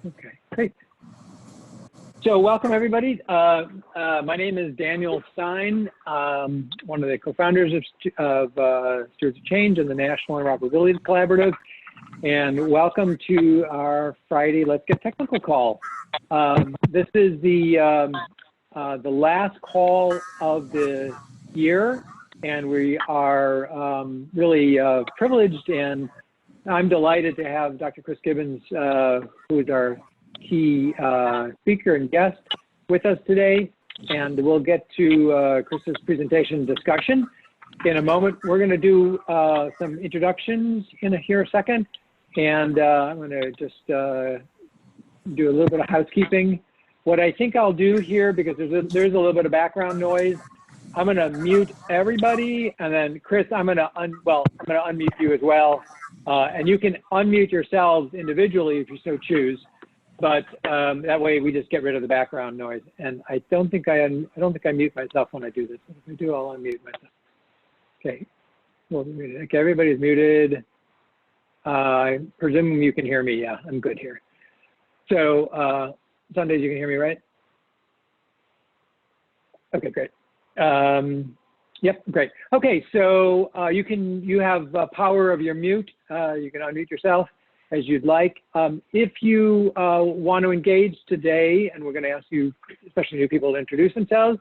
Okay, great. So welcome everybody. My name is Daniel Stein, one of the co-founders of Stewards of Change and the National Interoperability Collaborative. And welcome to our Friday Let's Get Technical call. This is the last call of the year, and we are really privileged, and I'm delighted to have Dr. Chris Gibbons, who is our key speaker and guest with us today. And we'll get to Chris's presentation discussion in a moment. We're going to do some introductions in here a second. And I'm going to just do a little bit of housekeeping. What I think I'll do here, because there's a little bit of background noise, I'm going to mute everybody, and then Chris, I'm going to unmute you as well, and you can unmute yourselves individually if you so choose. But that way we just get rid of the background noise. And I don't think I mute myself when I do this. If I do, I'll unmute myself. Okay. Well, okay, everybody's muted. I presume you can hear me. Yeah, I'm good here. So Sundays, you can hear me, right? Okay, great. Yep, great. Okay, so you have power of your mute. You can unmute yourself as you'd like. If you want to engage today, and we're going to ask you, especially new people, to introduce themselves,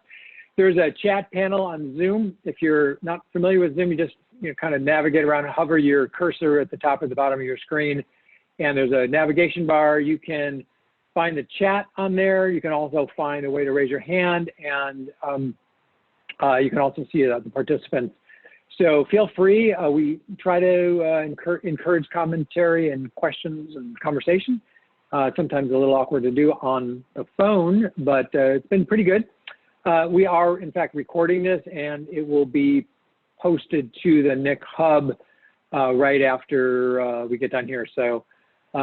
there's a chat panel on Zoom. If you're not familiar with Zoom, you just kind of navigate around and hover your cursor at the top or the bottom of your screen, and there's a navigation bar. You can find the chat on there. You can also find a way to raise your hand, and you can also see the participants. So feel free. We try to encourage commentary and questions and conversation. Sometimes a little awkward to do on the phone, but it's been pretty good. We are, in fact, recording this, and it will be posted to the NIC Hub right after we get done here. So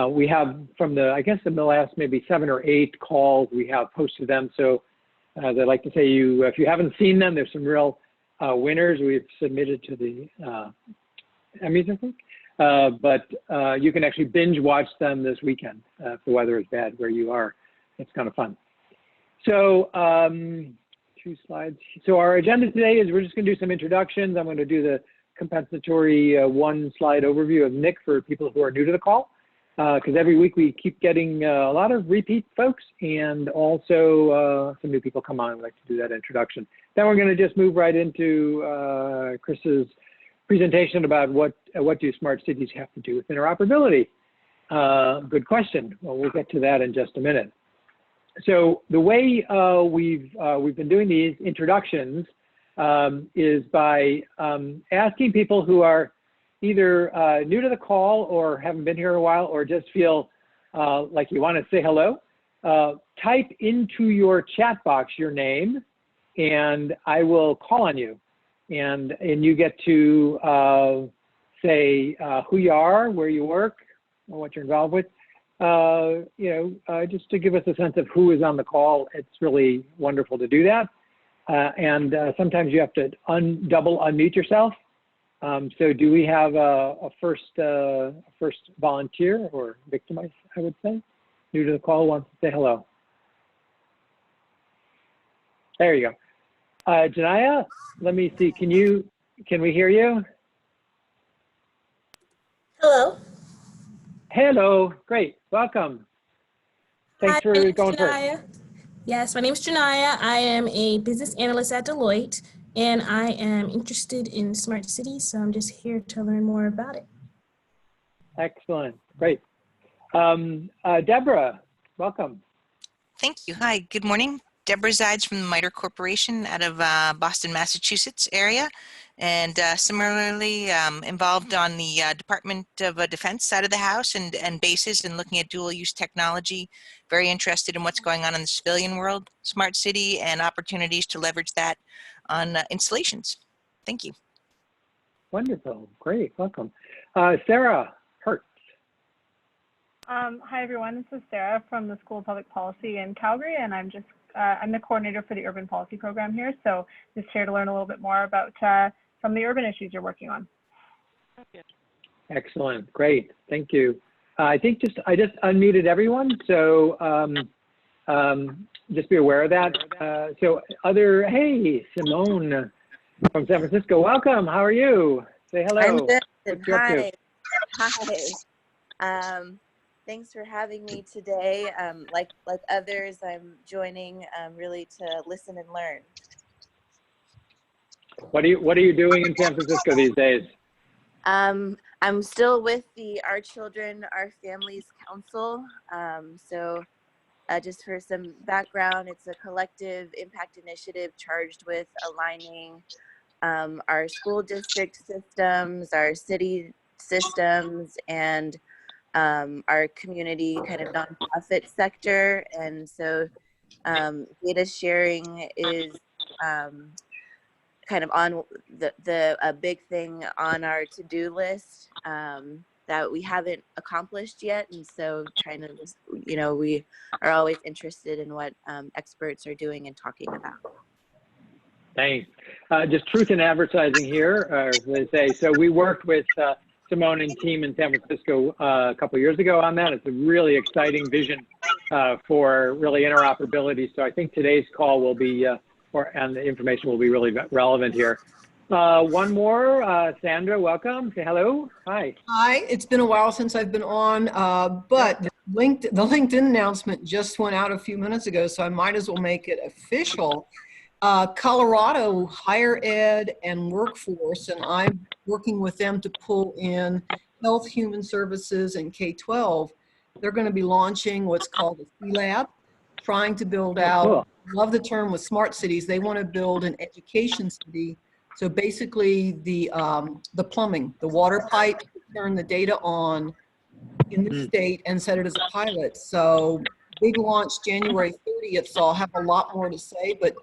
we have from I guess in the last maybe 7 or 8 calls, we have posted them. So as I like to say, if you haven't seen them, there's some real winners we've submitted to the Emmys, I think. But you can actually binge watch them this weekend if the weather is bad where you are. It's kind of fun. So 2 slides. So our agenda today is we're just going to do some introductions. I'm going to do the compensatory 1-slide overview of NIC for people who are new to the call. Because every week we keep getting a lot of repeat folks, and also some new people come on and like to do that introduction. Then we're going to just move right into Chris's presentation about what do smart cities have to do with interoperability. Good question. Well, we'll get to that in just a minute. So the way we've been doing these introductions is by asking people who are either new to the call or haven't been here a while, or just feel like you want to say hello, type into your chat box your name, and I will call on you. And you get to say who you are, where you work, or what you're involved with. Just to give us a sense of who is on the call. It's really wonderful to do that. And sometimes you have to double unmute yourself. So do we have a first volunteer or victim, I would say, new to the call, wants to say hello? There you go. Janaya, let me see. Can we hear you? Hello. Hello. Great. Welcome. Thanks for going first. Yes, my name is Janaya. I am a business analyst at Deloitte, and I am interested in smart cities, so I'm just here to learn more about it. Excellent. Great. Deborah, welcome. Thank you. Hi, good morning. Deborah Zides from the MITRE Corporation out of Boston, Massachusetts area, and similarly involved on the Department of Defense side of the house and bases and looking at dual use technology. Very interested in what's going on in the civilian world, smart city, and opportunities to leverage that on installations. Thank you. Wonderful. Great. Welcome. Sarah Hertz. Hi, everyone. This is Sarah from the School of Public Policy in Calgary, and I'm the coordinator for the urban policy program here. So just here to learn a little bit more about some of the urban issues you're working on. Excellent. Great. Thank you. I think I just unmuted everyone, so just be aware of that. Hey, Simone from San Francisco, welcome. How are you? Say hello. I'm good. What you up to? Hi. Thanks for having me today. Like others, I'm joining really to listen and learn. What are you doing in San Francisco these days? I'm still with the Our Children, Our Families Council. Just for some background, it's a collective impact initiative charged with aligning our school district systems, our city systems, and our community kind of nonprofit sector. And so data sharing is kind of on a big thing on our to-do list that we haven't accomplished yet. And so trying to, we are always interested in what experts are doing and talking about. Thanks. Just truth in advertising here, as they say. So we worked with Simone and team in San Francisco a couple of years ago on that. It's a really exciting vision for really interoperability. So I think today's call will be, and the information will be really relevant here. One more, Sandra, welcome. Say hello. Hi. Hi, it's been a while since I've been on, but the LinkedIn announcement just went out a few minutes ago, so I might as well make it official. Colorado Higher Ed and Workforce, and I'm working with them to pull in Health, Human Services, and K-12. They're going to be launching what's called a C-Lab, trying to build out, cool. love the term with smart cities, they want to build an education city. So basically the plumbing, the water pipe, turn the data on in the state and set it as a pilot. So big launch January 30th, so I'll have a lot more to say, but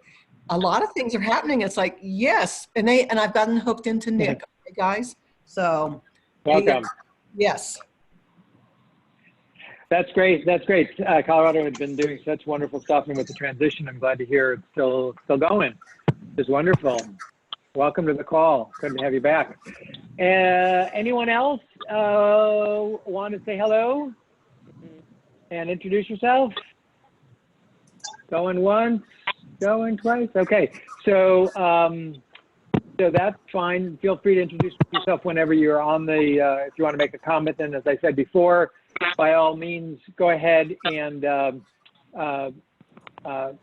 a lot of things are happening. It's like, yes, and I've gotten hooked into Nick, okay, guys. So welcome. Yes. That's great. That's great. Colorado had been doing such wonderful stuff, and with the transition, I'm glad to hear it's still going. It's wonderful. Welcome to the call. Good to have you back. Anyone else want to say hello and introduce yourself? Going once, going twice. Okay. So that's fine. Feel free to introduce yourself whenever you're on the. If you want to make a comment, then as I said before, by all means, go ahead and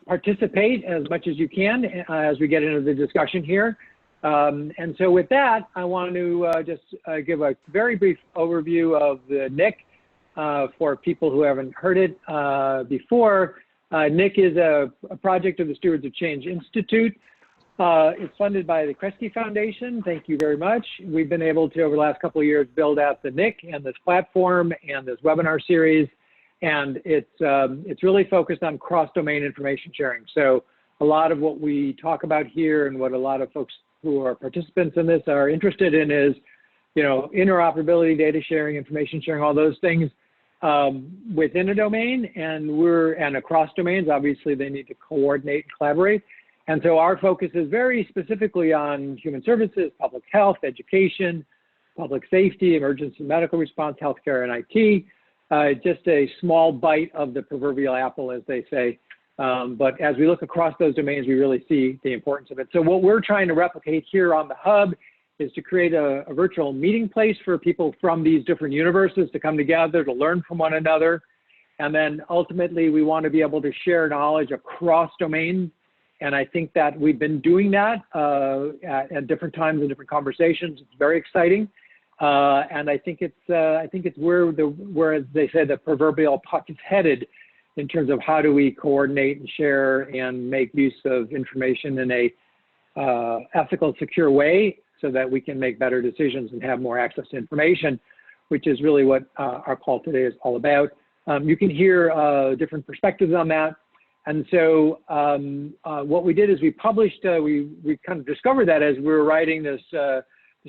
participate as much as you can as we get into the discussion here. And so with that, I want to just give a very brief overview of the NIC for people who haven't heard it before. NIC is a project of the Stewards of Change Institute. It's funded by the Kresge Foundation. Thank you very much. We've been able to, over the last couple of years, build out the NIC and this platform and this webinar series. And it's really focused on cross-domain information sharing. So a lot of what we talk about here and what a lot of folks who are participants in this are interested in is, interoperability, data sharing, information sharing, all those things within a domain, and across domains. Obviously, they need to coordinate and collaborate. And so our focus is very specifically on human services, public health, education, public safety, emergency medical response, healthcare, and IT. Just a small bite of the proverbial apple, as they say. But as we look across those domains, we really see the importance of it. So what we're trying to replicate here on the hub is to create a virtual meeting place for people from these different universes to come together, to learn from one another. And then ultimately, we want to be able to share knowledge across domains. And I think that we've been doing that at different times in different conversations. It's very exciting. And I think it's where, as they say, the proverbial puck is headed, in terms of how do we coordinate and share and make use of information in a ethical, secure way so that we can make better decisions and have more access to information, which is really what our call today is all about. You can hear different perspectives on that. And so what we did is we published, we kind of discovered that as we were writing this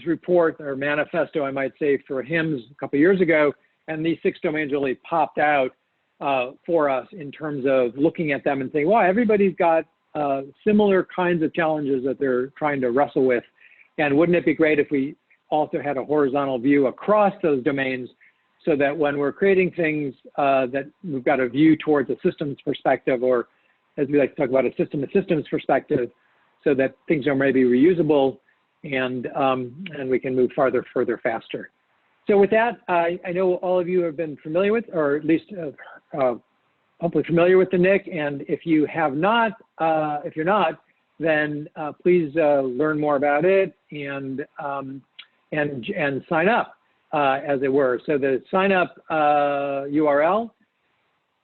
report or manifesto, I might say, for HIMSS a couple of years ago, and these 6 domains really popped out for us in terms of looking at them and saying, wow, everybody's got similar kinds of challenges that they're trying to wrestle with. And wouldn't it be great if we also had a horizontal view across those domains so that when we're creating things that we've got a view towards a systems perspective, or as we like to talk about, a system-to-systems perspective, so that things are maybe reusable and we can move further, faster. So with that, I know all of you have been familiar with, or at least hopefully familiar with the NIC, and if you have not, if you're not, then please learn more about it and sign up, as it were. So the sign up URL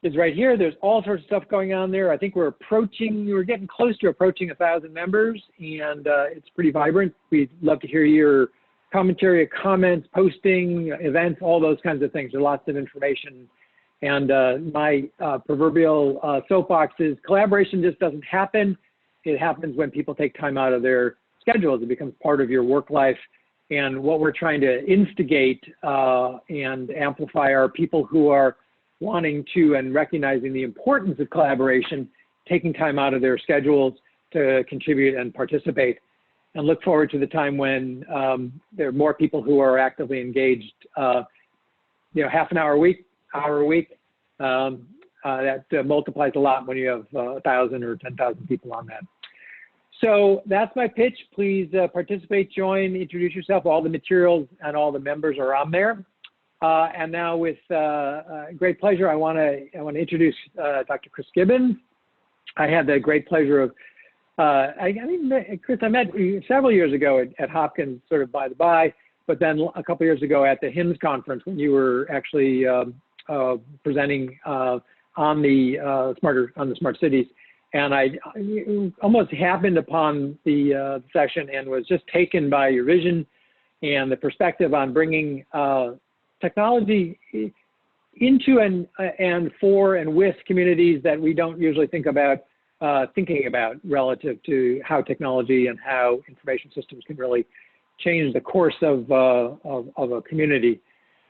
is right here. There's all sorts of stuff going on there. I think we're getting close to approaching 1,000 members, and it's pretty vibrant. We'd love to hear your commentary, comments, posting, events, all those kinds of things. There's lots of information. And my proverbial soapbox is collaboration just doesn't happen. It happens when people take time out of their schedules. It becomes part of your work life. And what we're trying to instigate and amplify are people who are wanting to and recognizing the importance of collaboration, taking time out of their schedules to contribute and participate, and look forward to the time when there are more people who are actively engaged, half an hour a week, hour a week. That multiplies a lot when you have 1,000 or 10,000 people on that. So that's my pitch. Please participate, join, introduce yourself. All the materials and all the members are on there. And now, with great pleasure, I want to introduce Dr. Chris Gibbons. I had the great pleasure of, Chris, I met you several years ago at Hopkins, sort of by the by, but then a couple years ago at the HIMSS conference when you were actually presenting on the smart cities, and I almost happened upon the session and was just taken by your vision and the perspective on bringing technology into and for and with communities that we don't usually think about thinking about relative to how technology and how information systems can really change the course of a community.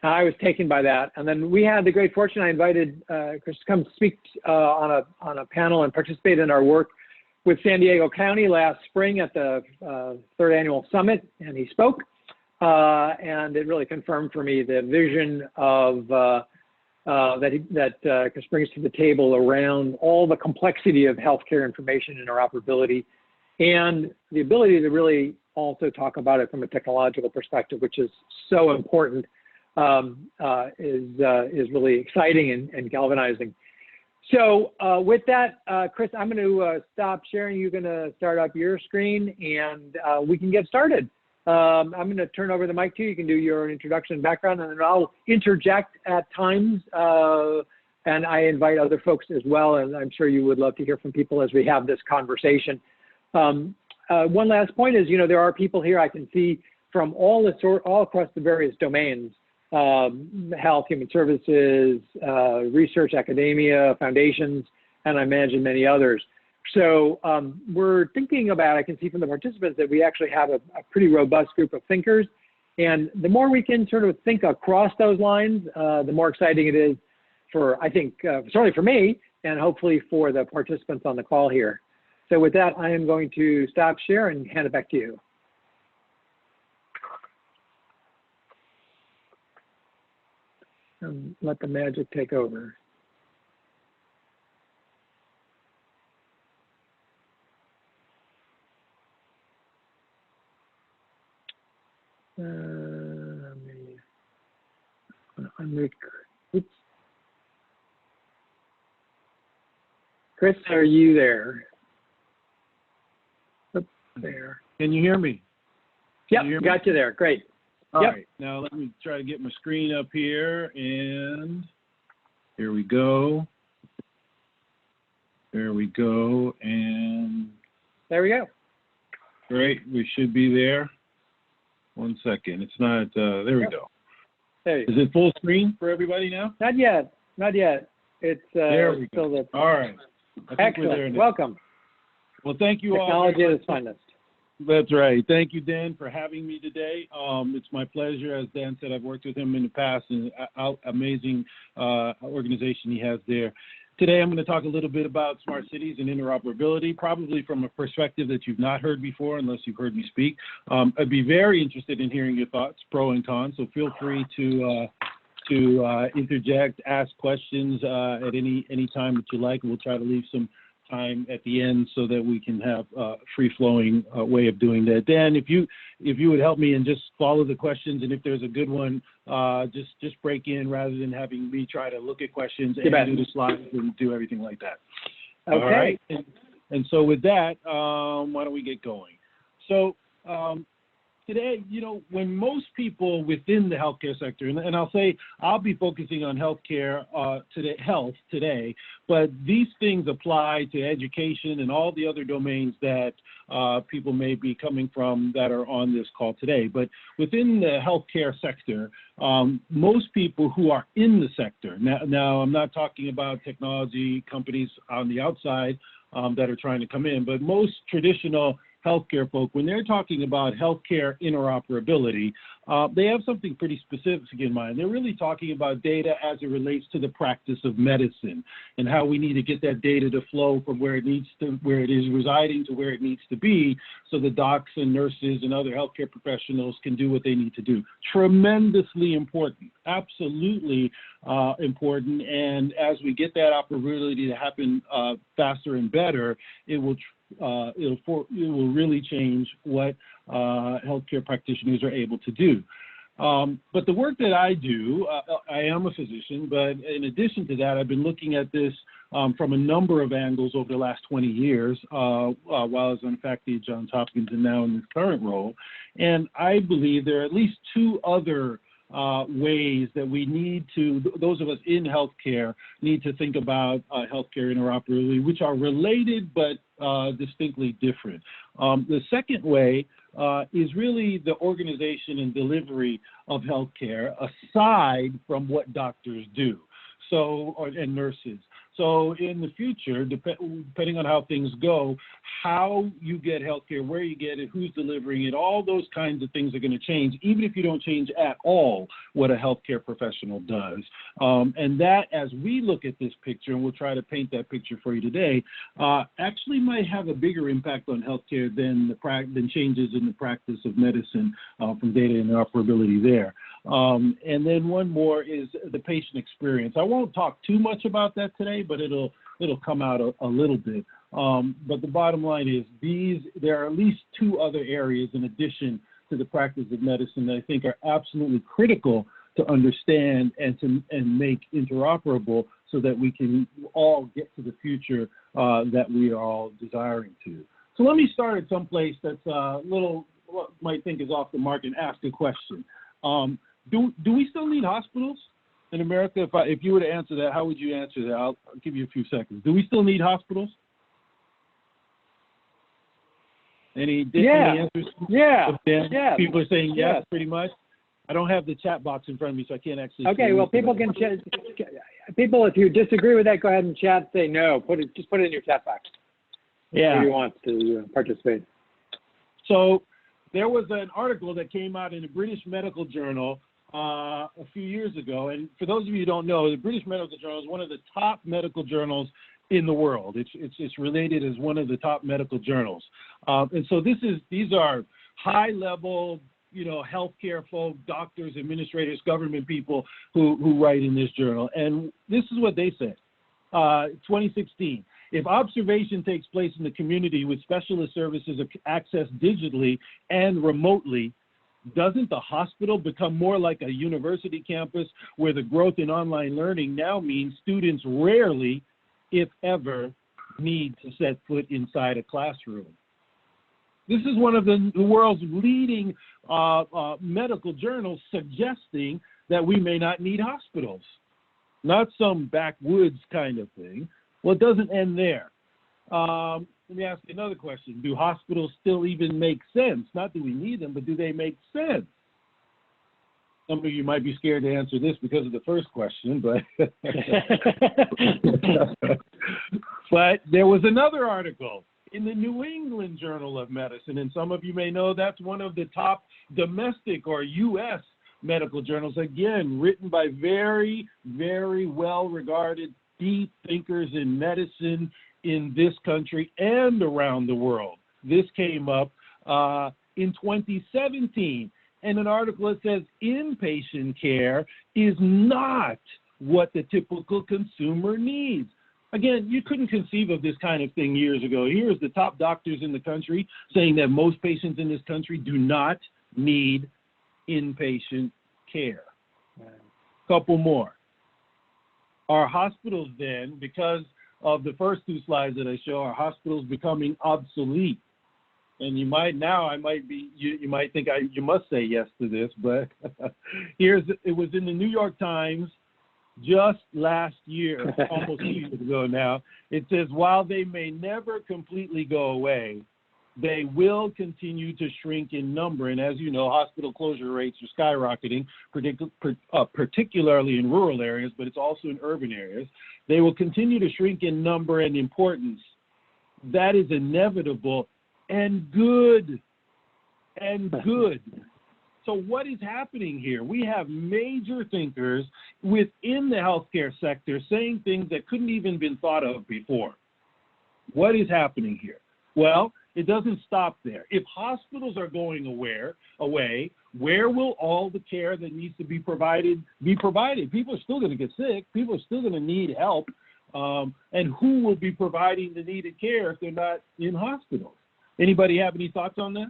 I was taken by that, and then we had the great fortune. I invited Chris to come speak on a panel and participate in our work with San Diego County last spring at the third annual summit, and he spoke. And it really confirmed for me the vision of that Chris brings to the table around all the complexity of healthcare information interoperability, and the ability to really also talk about it from a technological perspective, which is so important, is really exciting and galvanizing. So with that, Chris, I'm going to stop sharing. You're going to start up your screen, and we can get started. I'm going to turn over the mic to you. You can do your introduction and background, and then I'll interject at times, and I invite other folks as well, and I'm sure you would love to hear from people as we have this conversation. One last point is, there are people here I can see from all across the various domains, health, human services, research, academia, foundations, and I imagine many others. So we're thinking about, I can see from the participants that we actually have a pretty robust group of thinkers. And the more we can sort of think across those lines, the more exciting it is for, I think, certainly for me, and hopefully for the participants on the call here. So with that, I am going to stop share and hand it back to you. And let the magic take over. Oops. Chris, are you there? Oops, there. Can you hear me? Yep, got you there. Great. All yep. right, now let me try to get my screen up here, and here we go. There we go, and there we go. Great, we should be there. 1 second, it's not, there we go. There you go. Is it full screen for everybody now? Not yet, not yet. It's there we still go. the. All right. Excellent, welcome. Well, thank you Technology all. Technology at its finest. That's right. Thank you, Dan, for having me today. It's my pleasure. As Dan said, I've worked with him in the past, and amazing organization he has there. Today, I'm going to talk a little bit about smart cities and interoperability, probably from a perspective that you've not heard before, unless you've heard me speak. I'd be very interested in hearing your thoughts, pro and con, so feel free to to interject, ask questions at any time that you like. We'll try to leave some time at the end so that we can have a free-flowing way of doing that. Dan, if you would help me and just follow the questions, and if there's a good one, just break in rather than having me try to look at questions and do the slides and do everything like that. Okay. All right. And so with that, why don't we get going? So today, you know, when most people within the healthcare sector, and I'll say I'll be focusing on healthcare health today, but these things apply to education and all the other domains that people may be coming from that are on this call today. But within the healthcare sector, most people who are in the sector, now I'm not talking about technology companies on the outside that are trying to come in, but most traditional healthcare folk, when they're talking about healthcare interoperability, they have something pretty specific in mind. They're really talking about data as it relates to the practice of medicine and how we need to get that data to flow from where it is residing to where it needs to be, so the docs and nurses and other healthcare professionals can do what they need to do. Tremendously important, absolutely important. And as we get that operability to happen faster and better, it will really change what healthcare practitioners are able to do. But the work that I do, I am a physician, but in addition to that, I've been looking at this from a number of angles over the last 20 years while I was on faculty at Johns Hopkins and now in this current role. And I believe there are at least two other ways that we need to, those of us in healthcare, need to think about healthcare interoperability, which are related but distinctly different. The second way is really the organization and delivery of healthcare aside from what doctors do, and nurses. So in the future, depending on how things go, how you get healthcare, where you get it, who's delivering it, all those kinds of things are going to change, even if you don't change at all what a healthcare professional does. And that, as we look at this picture, and we'll try to paint that picture for you today, actually might have a bigger impact on healthcare than changes in the practice of medicine from data interoperability there. And then one more is the patient experience. I won't talk too much about that today, but it'll come out a little bit. But the bottom line is there are at least two other areas in addition to the practice of medicine that I think are absolutely critical to understand and make interoperable so that we can all get to the future that we are all desiring to. So let me start at some place that's a little, what you might think is off the mark, and ask a question. Do we still need hospitals in America? If you were to answer that, how would you answer that? I'll give you a few seconds. Do we still need hospitals? Any answers? Yeah. People are saying yes, pretty much. I don't have the chat box in front of me, so I can't actually. Okay, well, people can chat. People, if you disagree with that, go ahead and chat. Say no. Just put it in your chat box. Yeah. If you want to participate. So there was an article that came out in the British Medical Journal a few years ago. And for those of you who don't know, the British Medical Journal is one of the top medical journals in the world. It's related as one of the top medical journals. And so these are high-level, healthcare folk, doctors, administrators, government people who write in this journal. And this is what they said, 2016. If observation takes place in the community with specialist services accessed digitally and remotely, doesn't the hospital become more like a university campus where the growth in online learning now means students rarely, if ever, need to set foot inside a classroom? This is one of the world's leading medical journals suggesting that we may not need hospitals. Not some backwoods kind of thing. Well, it doesn't end there. Let me ask you another question. Do hospitals still even make sense? Not do we need them, but do they make sense? Some of you might be scared to answer this because of the first question, but but there was another article in the New England Journal of Medicine, and some of you may know that's one of the top domestic or U.S. medical journals, again, written by very, very well-regarded deep thinkers in medicine in this country and around the world. This came up in 2017. and an article that says inpatient care is not what the typical consumer needs. Again, you couldn't conceive of this kind of thing years ago. Here's the top doctors in the country saying that most patients in this country do not need inpatient care. Couple more. Our hospitals then, because of the first two slides that I show, our hospitals becoming obsolete. And you might think you must say yes to this, but it was in the New York Times just last year, almost 2 years ago now. It says, while they may never completely go away, they will continue to shrink in number. And as you know, hospital closure rates are skyrocketing, particularly in rural areas, but it's also in urban areas. They will continue to shrink in number and importance. That is inevitable and good. So what is happening here? We have major thinkers within the healthcare sector saying things that couldn't even been thought of before. What is happening here? Well, it doesn't stop there. If hospitals are going away, where will all the care that needs to be provided be provided? People are still going to get sick. People are still going to need help. And who will be providing the needed care if they're not in hospitals? Anybody have any thoughts on that?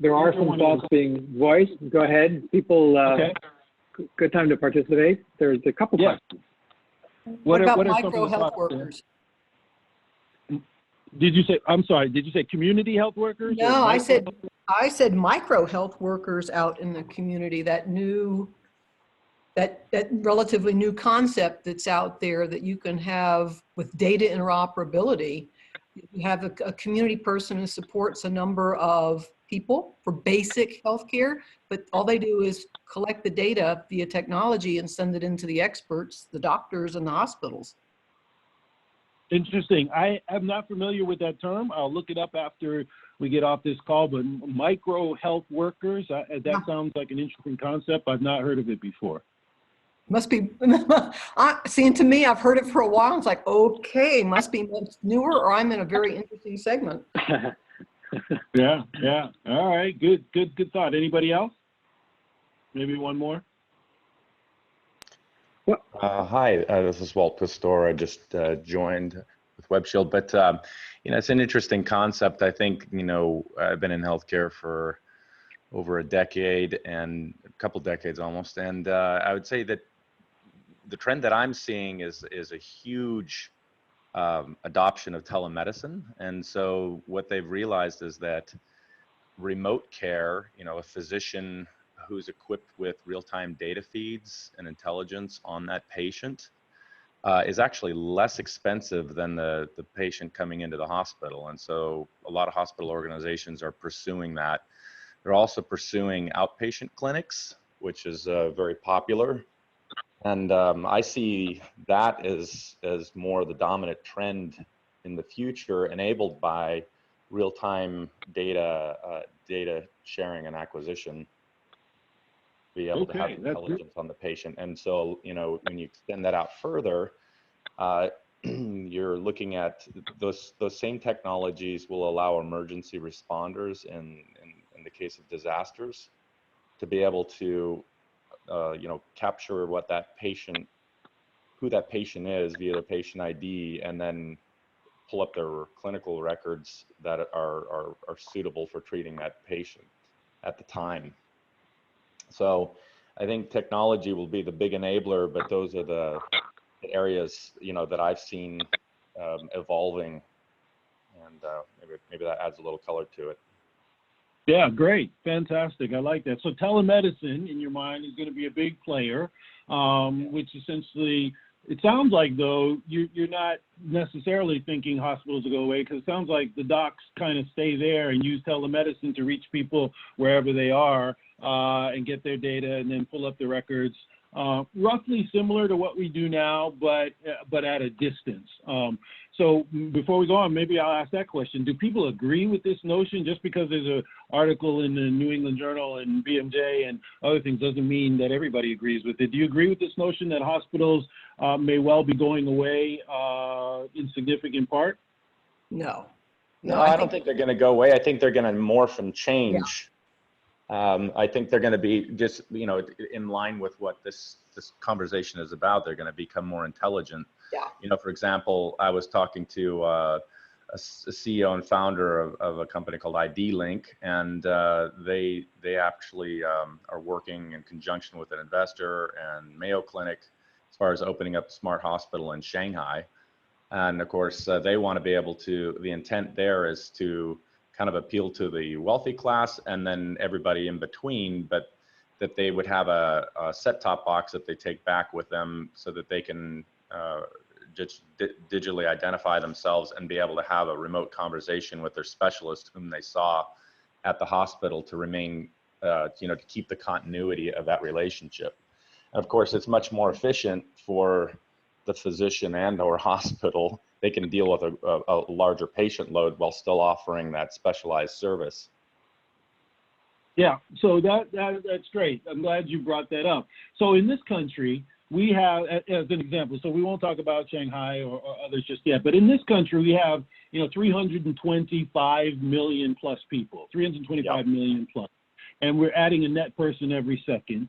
There are some thoughts being voiced. Go ahead. People, okay. Good time to participate. There's a couple questions. What about are micro some health thoughts, workers? Did you say, I'm sorry, did you say community health workers? No, I said micro health workers out in the community, that relatively new concept that's out there that you can have with data interoperability. You have a community person who supports a number of people for basic healthcare, but all they do is collect the data via technology and send it into the experts, the doctors and the hospitals. Interesting. I am not familiar with that term. I'll look it up after we get off this call, but micro health workers, that sounds like an interesting concept. I've not heard of it before. Must be, seeing to me, I've heard it for a while. It's like, okay, must be newer, or I'm in a very interesting segment. Yeah. All right, good thought. Anybody else? Maybe one more? Hi, this is Walt Pastor. I just joined with WebShield, but it's an interesting concept. I think, I've been in healthcare for over a decade and a couple decades almost, and I would say that the trend that I'm seeing is a huge adoption of telemedicine. And so what they've realized is that remote care, a physician who's equipped with real-time data feeds and intelligence on that patient is actually less expensive than the patient coming into the hospital. And so a lot of hospital organizations are pursuing that. They're also pursuing outpatient clinics, which is very popular. And I see that as more the dominant trend in the future, enabled by real-time data sharing and acquisition, be able to have intelligence on the patient. And so, when you extend that out further, you're looking at those same technologies will allow emergency responders in the case of disasters to be able to capture what who that patient is via the patient ID, and then pull up their clinical records that are suitable for treating that patient at the time. So I think technology will be the big enabler, but those are the areas, that I've seen evolving, and maybe that adds a little color to it. Yeah, great. Fantastic. I like that. So telemedicine, in your mind, is going to be a big player, which essentially, it sounds like, though, you're not necessarily thinking hospitals will go away, because it sounds like the docs kind of stay there and use telemedicine to reach people wherever they are and get their data and then pull up the records. Roughly similar to what we do now, but at a distance. So before we go on, maybe I'll ask that question. Do people agree with this notion? Just because there's an article in the New England Journal and BMJ and other things doesn't mean that everybody agrees with it. Do you agree with this notion that hospitals may well be going away in significant part? No. No, I don't think they're going to go away. I think they're going to morph and change. I think they're going to be just, you know, in line with what this conversation is about. They're going to become more intelligent. Yeah. You know, for example, I was talking to a CEO and founder of a company called ID Link, and they actually are working in conjunction with an investor and Mayo Clinic as far as opening up a smart hospital in Shanghai. And of course, they want to be able to, the intent there is to kind of appeal to the wealthy class and then everybody in between, but that they would have a set-top box that they take back with them so that they can just digitally identify themselves and be able to have a remote conversation with their specialist whom they saw at the hospital to remain, you know, to keep the continuity of that relationship. And of course, it's much more efficient for the physician and or hospital. They can deal with a larger patient load while still offering that specialized service. Yeah, so that's great. I'm glad you brought that up. So in this country, we have, as an example, so we won't talk about Shanghai or others just yet, but in this country, we have, you know, 325 million plus people, 325 million plus. And we're adding a net person every second.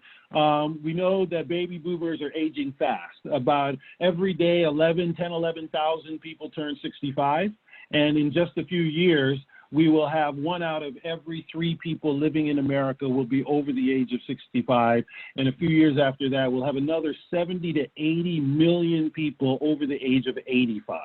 We know that baby boomers are aging fast. About every day, 11,000 people turn 65. And in just a few years, we will have 1 out of every 3 people living in America will be over the age of 65. And a few years after that, we'll have another 70 to 80 million people over the age of 85.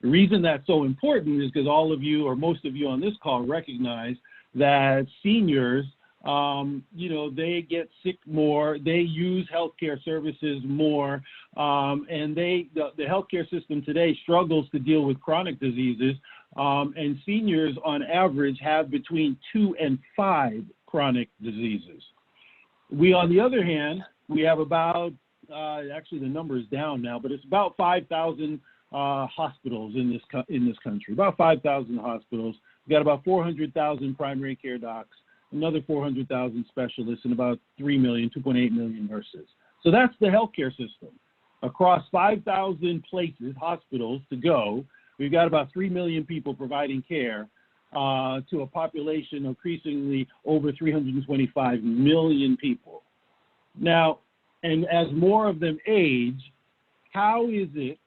The reason that's so important is because all of you, or most of you on this call, recognize that seniors, you know, they get sick more, they use healthcare services more, and the healthcare system today struggles to deal with chronic diseases, and seniors on average have between 2 and 5 chronic diseases. We, on the other hand, we have about, actually the number is down now, but it's about 5,000 hospitals in this country, about 5,000 hospitals. We've got about 400,000 primary care docs, another 400,000 specialists, and about 3 million, 2.8 million nurses. So that's the healthcare system. Across 5,000 places, hospitals to go, we've got about 3 million people providing care to a population increasingly over 325 million people. Now, and as more of them age, how is it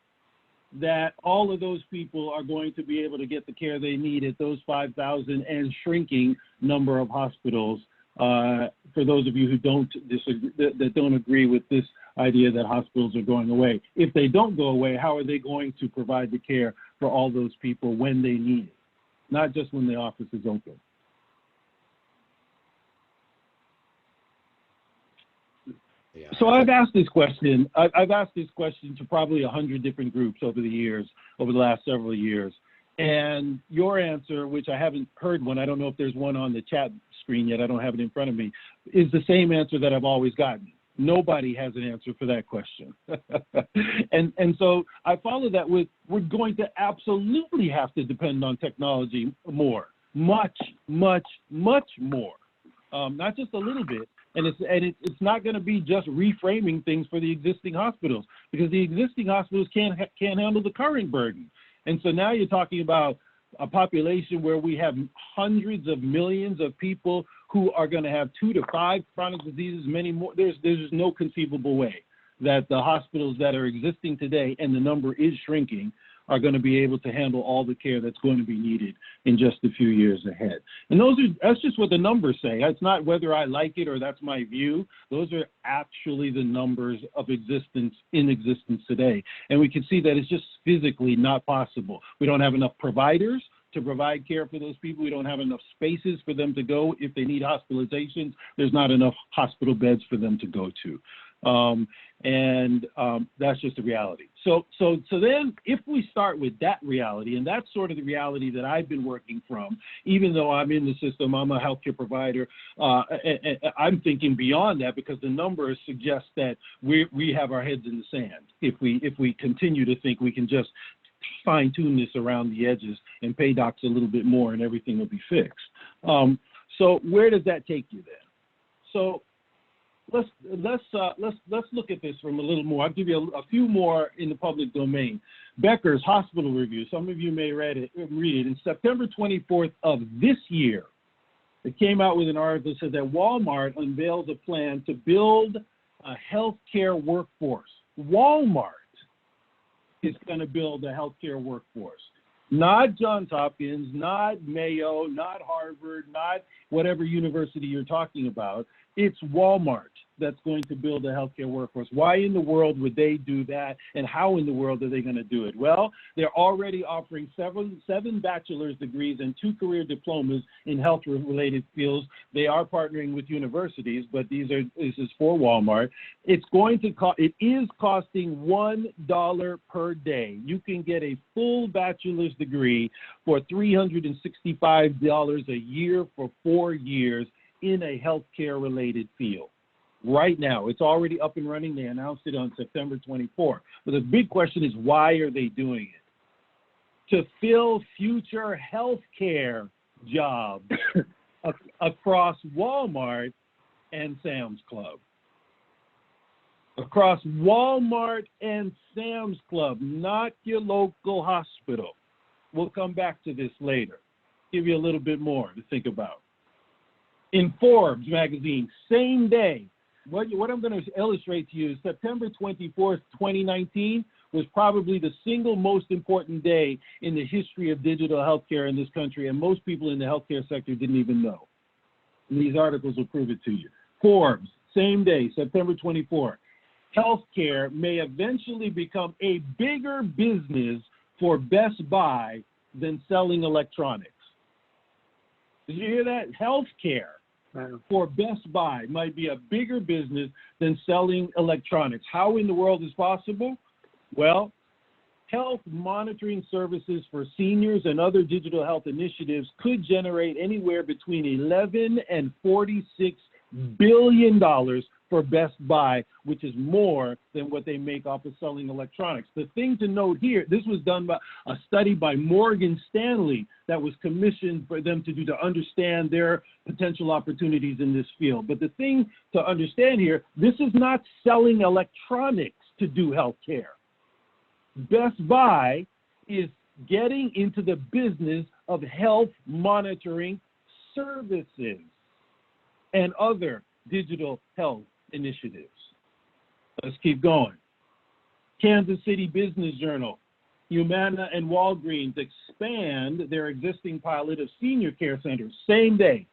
that all of those people are going to be able to get the care they need at those 5,000 and shrinking number of hospitals? For those of you who don't disagree, that don't agree with this idea that hospitals are going away, if they don't go away, how are they going to provide the care for all those people when they need it, not just when the office is open? Yeah. So I've asked this question. I've asked this question to probably 100 different groups over the years, over the last several years. And your answer, which I haven't heard one, I don't know if there's one on the chat screen yet, I don't have it in front of me, is the same answer that I've always gotten. Nobody has an answer for that question. and so I follow that with, we're going to absolutely have to depend on technology more, much, much, much more, not just a little bit. And it's not going to be just reframing things for the existing hospitals, because the existing hospitals can't handle the current burden. And so now you're talking about a population where we have hundreds of millions of people who are going to have 2 to 5 chronic diseases, many more. There's no conceivable way that the hospitals that are existing today, and the number is shrinking, are going to be able to handle all the care that's going to be needed in just a few years ahead. And that's just what the numbers say. It's not whether I like it or that's my view. Those are actually the numbers of existence in existence today. And we can see that it's just physically not possible. We don't have enough providers to provide care for those people. We don't have enough spaces for them to go. If they need hospitalizations, there's not enough hospital beds for them to go to. That's just the reality. So then if we start with that reality, and that's sort of the reality that I've been working from, even though I'm in the system, I'm a healthcare provider, I'm thinking beyond that, because the numbers suggest that we have our heads in the sand if we continue to think we can just fine tune this around the edges and pay docs a little bit more and everything will be fixed. So where does that take you then? So let's look at this from a little more. I'll give you a few more in the public domain. Becker's Hospital Review, some of you may read it. In September 24th of this year, it came out with an article that said that Walmart unveils a plan to build a healthcare workforce. Walmart is going to build a healthcare workforce. Not Johns Hopkins, not Mayo, not Harvard, not whatever university you're talking about. It's Walmart that's going to build a healthcare workforce. Why in the world would they do that, and how in the world are they going to do it? Well, they're already offering seven bachelor's degrees and 2 career diplomas in health-related fields. They are partnering with universities, but this is for Walmart. It is costing $1 per day. You can get a full bachelor's degree for $365 a year for 4 years in a healthcare-related field. Right now, it's already up and running. They announced it on September 24th. But the big question is, why are they doing it? To fill future healthcare jobs across Walmart and Sam's Club. Across Walmart and Sam's Club, not your local hospital. We'll come back to this later. Give you a little bit more to think about. In Forbes magazine, same day, what I'm going to illustrate to you is September 24th, 2019 was probably the single most important day in the history of digital healthcare in this country, and most people in the healthcare sector didn't even know. And these articles will prove it to you. Forbes, same day, September 24th. Healthcare may eventually become a bigger business for Best Buy than selling electronics. Did you hear that? Healthcare for Best Buy might be a bigger business than selling electronics. How in the world is possible? Well, health monitoring services for seniors and other digital health initiatives could generate anywhere between $11 and $46 billion for Best Buy, which is more than what they make off of selling electronics. The thing to note here, this was done by a study by Morgan Stanley that was commissioned for them to do to understand their potential opportunities in this field. But the thing to understand here, this is not selling electronics to do healthcare. Best Buy is getting into the business of health monitoring services and other digital health initiatives. Let's keep going. Kansas City Business Journal, Humana and Walgreens expand their existing pilot of senior care centers, same day,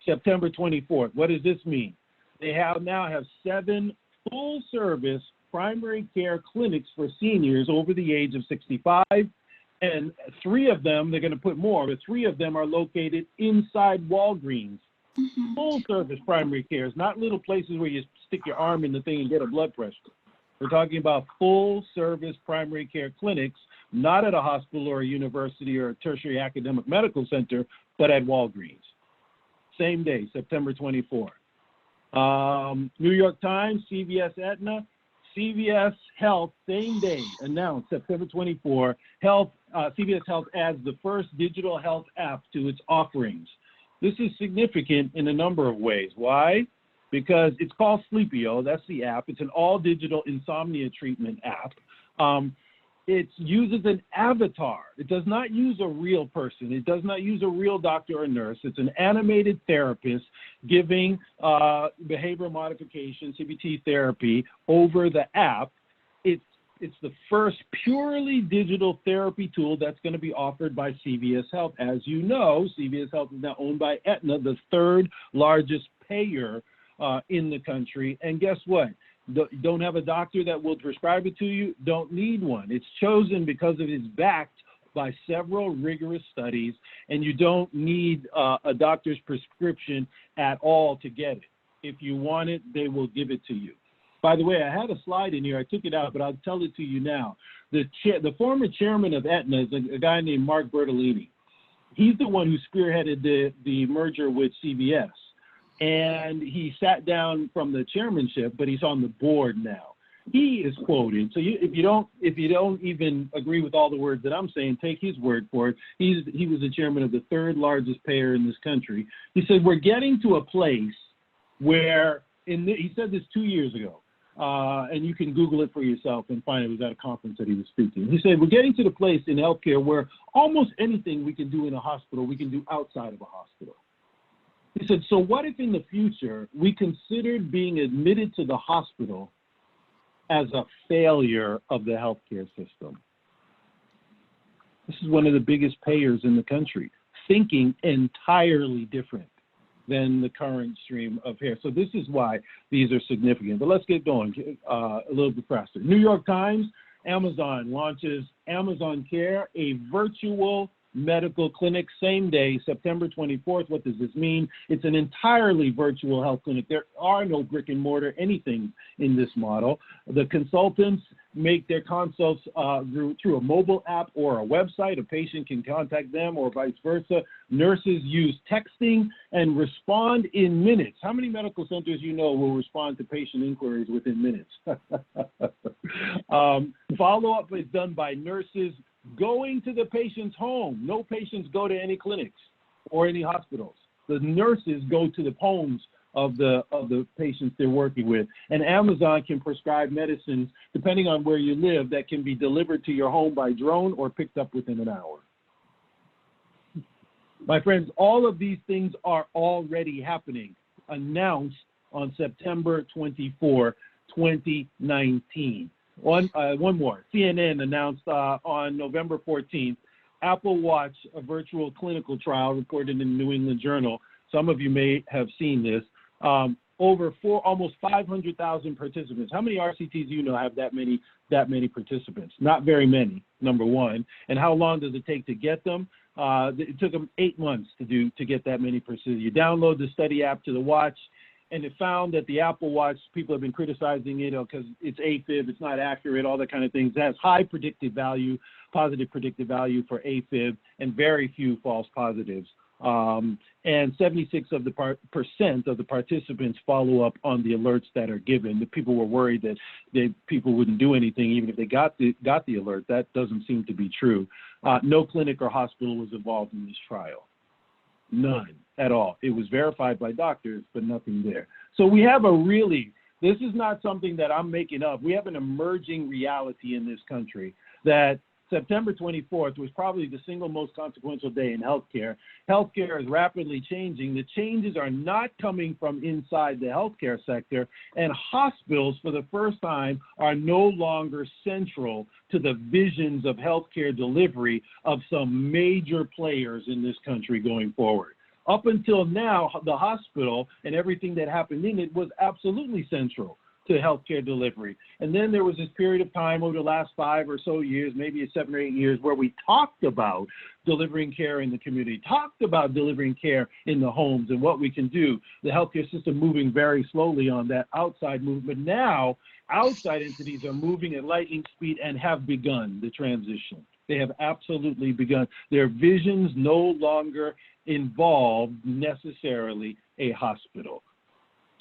September 24th. What does this mean? They now have 7 full-service primary care clinics for seniors over the age of 65, and 3 of them, they're going to put more, but 3 of them are located inside Walgreens. Mm-hmm. Full-service primary care is not little places where you stick your arm in the thing and get a blood pressure. We're talking about full-service primary care clinics, not at a hospital or a university or a tertiary academic medical center, but at Walgreens. Same day, September 24th. New York Times, CVS Aetna, CVS Health, same day, announced September 24, CVS Health adds the first digital health app to its offerings. This is significant in a number of ways. Why? Because it's called Sleepio, that's the app. It's an all-digital insomnia treatment app. It uses an avatar. It does not use a real person. It does not use a real doctor or nurse. It's an animated therapist giving behavioral modification, CBT therapy, over the app. It's the first purely digital therapy tool that's going to be offered by CVS Health. As you know, CVS Health is now owned by Aetna, the 3rd largest payer in the country. And guess what? Don't have a doctor that will prescribe it to you? Don't need one. It's chosen because it is backed by several rigorous studies, and you don't need a doctor's prescription at all to get it. If you want it, they will give it to you. By the way, I had a slide in here. I took it out, but I'll tell it to you now. The former chairman of Aetna is a guy named Mark Bertolini. He's the one who spearheaded the merger with CVS. And he sat down from the chairmanship, but he's on the board now. He is quoted. So if you don't even agree with all the words that I'm saying, take his word for it. He was the chairman of the 3rd largest payer in this country. He said, we're getting to a place where, he said this 2 years ago, and you can Google it for yourself and find it was at a conference that he was speaking. He said, we're getting to the place in healthcare where almost anything we can do in a hospital, we can do outside of a hospital. He said, so what if in the future we considered being admitted to the hospital as a failure of the healthcare system? This is one of the biggest payers in the country, thinking entirely different than the current stream of care. So this is why these are significant. But let's get going a little bit faster. New York Times, Amazon launches Amazon Care, a virtual medical clinic, same day, September 24th. What does this mean? It's an entirely virtual health clinic. There are no brick and mortar anything in this model. The consultants make their consults through a mobile app or a website. A patient can contact them or vice versa. Nurses use texting and respond in minutes. How many medical centers you know will respond to patient inquiries within minutes? Follow-up is done by nurses going to the patient's home. No patients go to any clinics or any hospitals. The nurses go to the homes of the patients they're working with. And Amazon can prescribe medicines, depending on where you live, that can be delivered to your home by drone or picked up within an hour. My friends, all of these things are already happening, announced on September 24, 2019. One more. CNN announced on November 14th, Apple Watch, a virtual clinical trial reported in the New England Journal. Some of you may have seen this. Almost 500,000 participants. How many RCTs do you know have that many participants? Not very many, number one. And how long does it take to get them? It took them 8 months to get that many participants. You download the study app to the watch, and it found that the Apple Watch, people have been criticizing it because it's AFib, it's not accurate, all that kind of things. It has high predictive value, positive predictive value for AFib, and very few false positives. And 76% of the participants follow up on the alerts that are given. The people were worried that people wouldn't do anything even if they got the alert. That doesn't seem to be true. No clinic or hospital was involved in this trial. None at all. It was verified by doctors, but nothing there. So we have this is not something that I'm making up. We have an emerging reality in this country that September 24th was probably the single most consequential day in healthcare. Healthcare is rapidly changing. The changes are not coming from inside the healthcare sector, and hospitals, for the first time, are no longer central to the visions of healthcare delivery of some major players in this country going forward. Up until now, the hospital and everything that happened in it was absolutely central to healthcare delivery. And then there was this period of time over the last 5 or so years, maybe 7 or 8 years, where we talked about delivering care in the community, talked about delivering care in the homes and what we can do. The healthcare system moving very slowly on that outside movement. Now, outside entities are moving at lightning speed and have begun the transition. They have absolutely begun. Their visions no longer involve necessarily a hospital.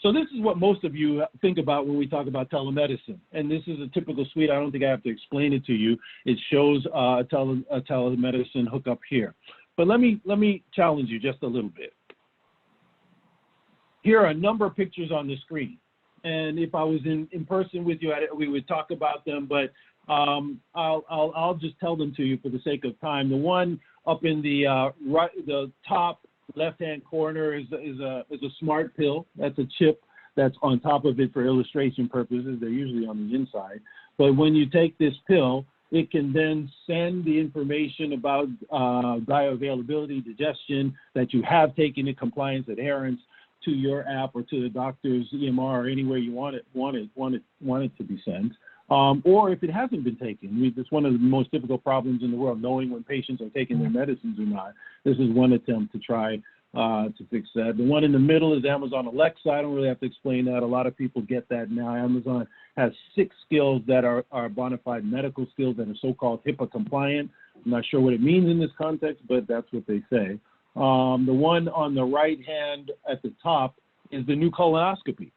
So this is what most of you think about when we talk about telemedicine. And this is a typical suite. I don't think I have to explain it to you. It shows a telemedicine hookup here. But let me challenge you just a little bit. Here are a number of pictures on the screen. And if I was in person with you, we would talk about them, but I'll just tell them to you for the sake of time. The one up in the top left-hand corner is a smart pill. That's a chip that's on top of it for illustration purposes. They're usually on the inside. But when you take this pill, it can then send the information about bioavailability, digestion, that you have taken it, compliance, adherence, to your app or to the doctor's EMR or anywhere you want it to be sent. Or if it hasn't been taken. It's one of the most difficult problems in the world, knowing when patients are taking their medicines or not. This is one attempt to try to fix that. The one in the middle is Amazon Alexa. I don't really have to explain that. A lot of people get that now. Amazon has 6 skills that are bona fide medical skills that are so-called HIPAA compliant. I'm not sure what it means in this context, but that's what they say. The one on the right hand at the top is the new colonoscopy.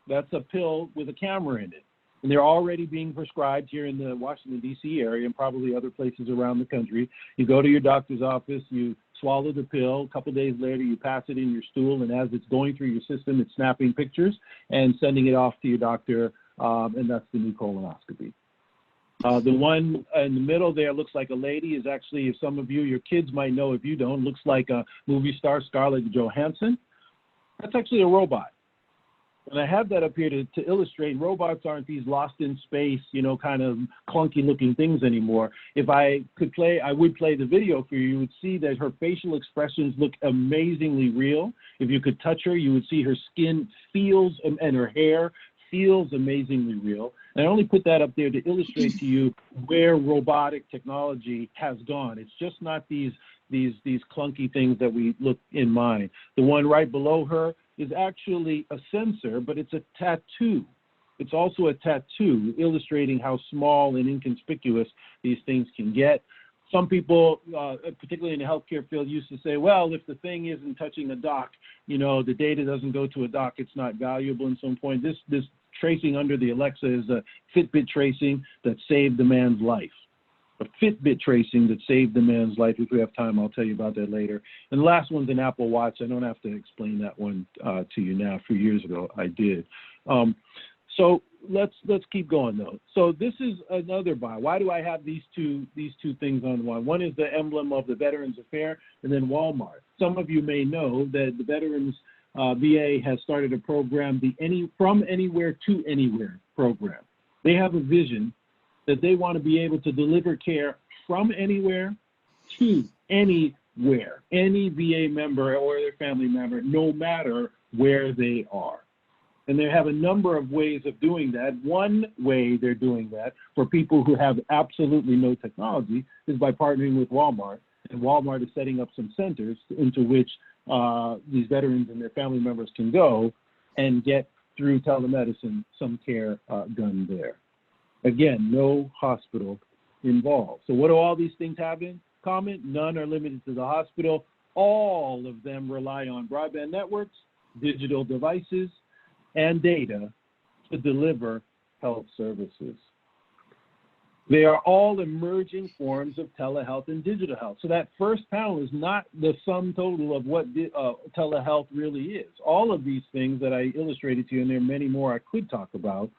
That's a pill with a camera in it. And they're already being prescribed here in the Washington, D.C. area and probably other places around the country. You go to your doctor's office, you swallow the pill. A couple of days later, you pass it in your stool, and as it's going through your system, it's snapping pictures and sending it off to your doctor and that's the new colonoscopy. The one in the middle there looks like a lady is actually, if some of you, your kids might know if you don't, looks like a movie star, Scarlett Johansson. That's actually a robot. And I have that up here to illustrate robots aren't these lost in space, you know, kind of clunky looking things anymore. If I could play, I would play the video for you. You would see that her facial expressions look amazingly real. If you could touch her, you would see her skin feels, and her hair feels amazingly real. And I only put that up there to illustrate to you where robotic technology has gone. It's just not these clunky things that we look in mind. The one right below her is actually a sensor, but it's a tattoo. It's also a tattoo illustrating how small and inconspicuous these things can get. Some people, particularly in the healthcare field, used to say, well, if the thing isn't touching a dock, you know, the data doesn't go to a dock, it's not valuable at some point. This tracing under the Alexa is a Fitbit tracing that saved the man's life. A Fitbit tracing that saved the man's life. If we have time, I'll tell you about that later. And the last one's an Apple Watch. I don't have to explain that one to you now. A few years ago, I did. So let's keep going though. So this is another buy. Why do I have these two things on one? One is the emblem of the Veterans Affair, and then Walmart. Some of you may know that the Veterans VA has started a program, the From Anywhere to Anywhere program. They have a vision that they want to be able to deliver care from anywhere to anywhere, any VA member or their family member, no matter where they are. And they have a number of ways of doing that. One way they're doing that for people who have absolutely no technology is by partnering with Walmart. And Walmart is setting up some centers into which these veterans and their family members can go and get, through telemedicine, some care done there. Again, no hospital involved. So what do all these things have in common? None are limited to the hospital. All of them rely on broadband networks, digital devices, and data to deliver health services. They are all emerging forms of telehealth and digital health. So that first panel is not the sum total of what telehealth really is. All of these things that I illustrated to you, and there are many more I could talk about,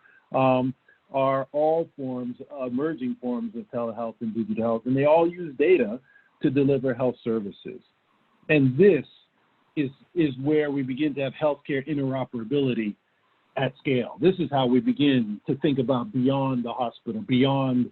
are all emerging forms of telehealth and digital health, and they all use data to deliver health services. And this is where we begin to have healthcare interoperability at scale. This is how we begin to think about beyond the hospital, beyond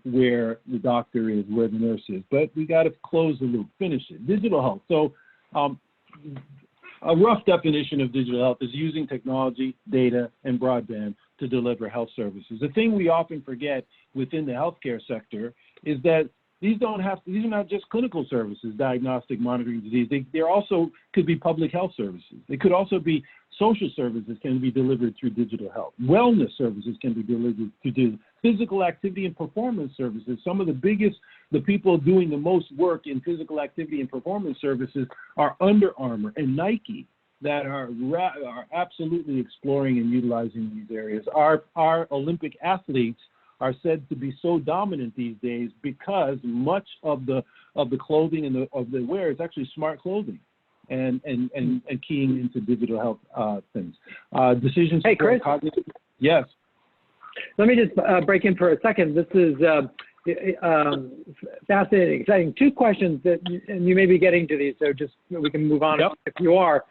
where the doctor is, where the nurse is. But we got to close the loop, finish it. Digital health. So a rough definition of digital health is using technology, data, and broadband to deliver health services. The thing we often forget within the healthcare sector is that these are not just clinical services, diagnostic, monitoring disease. They also could be public health services. They could also be social services can be delivered through digital health. Wellness services can be delivered through physical activity and performance services. Some of the people doing the most work in physical activity and performance services are Under Armour and Nike that are absolutely exploring and utilizing these areas. Our Olympic athletes are said to be so dominant these days because much of the clothing and of the wear is actually smart clothing and keying into digital health things. Decisions. Hey, Chris. Yes. Let me just break in for a second. This is fascinating, exciting. Two questions and you may be getting to these, so just we can move on. Yep. If you are.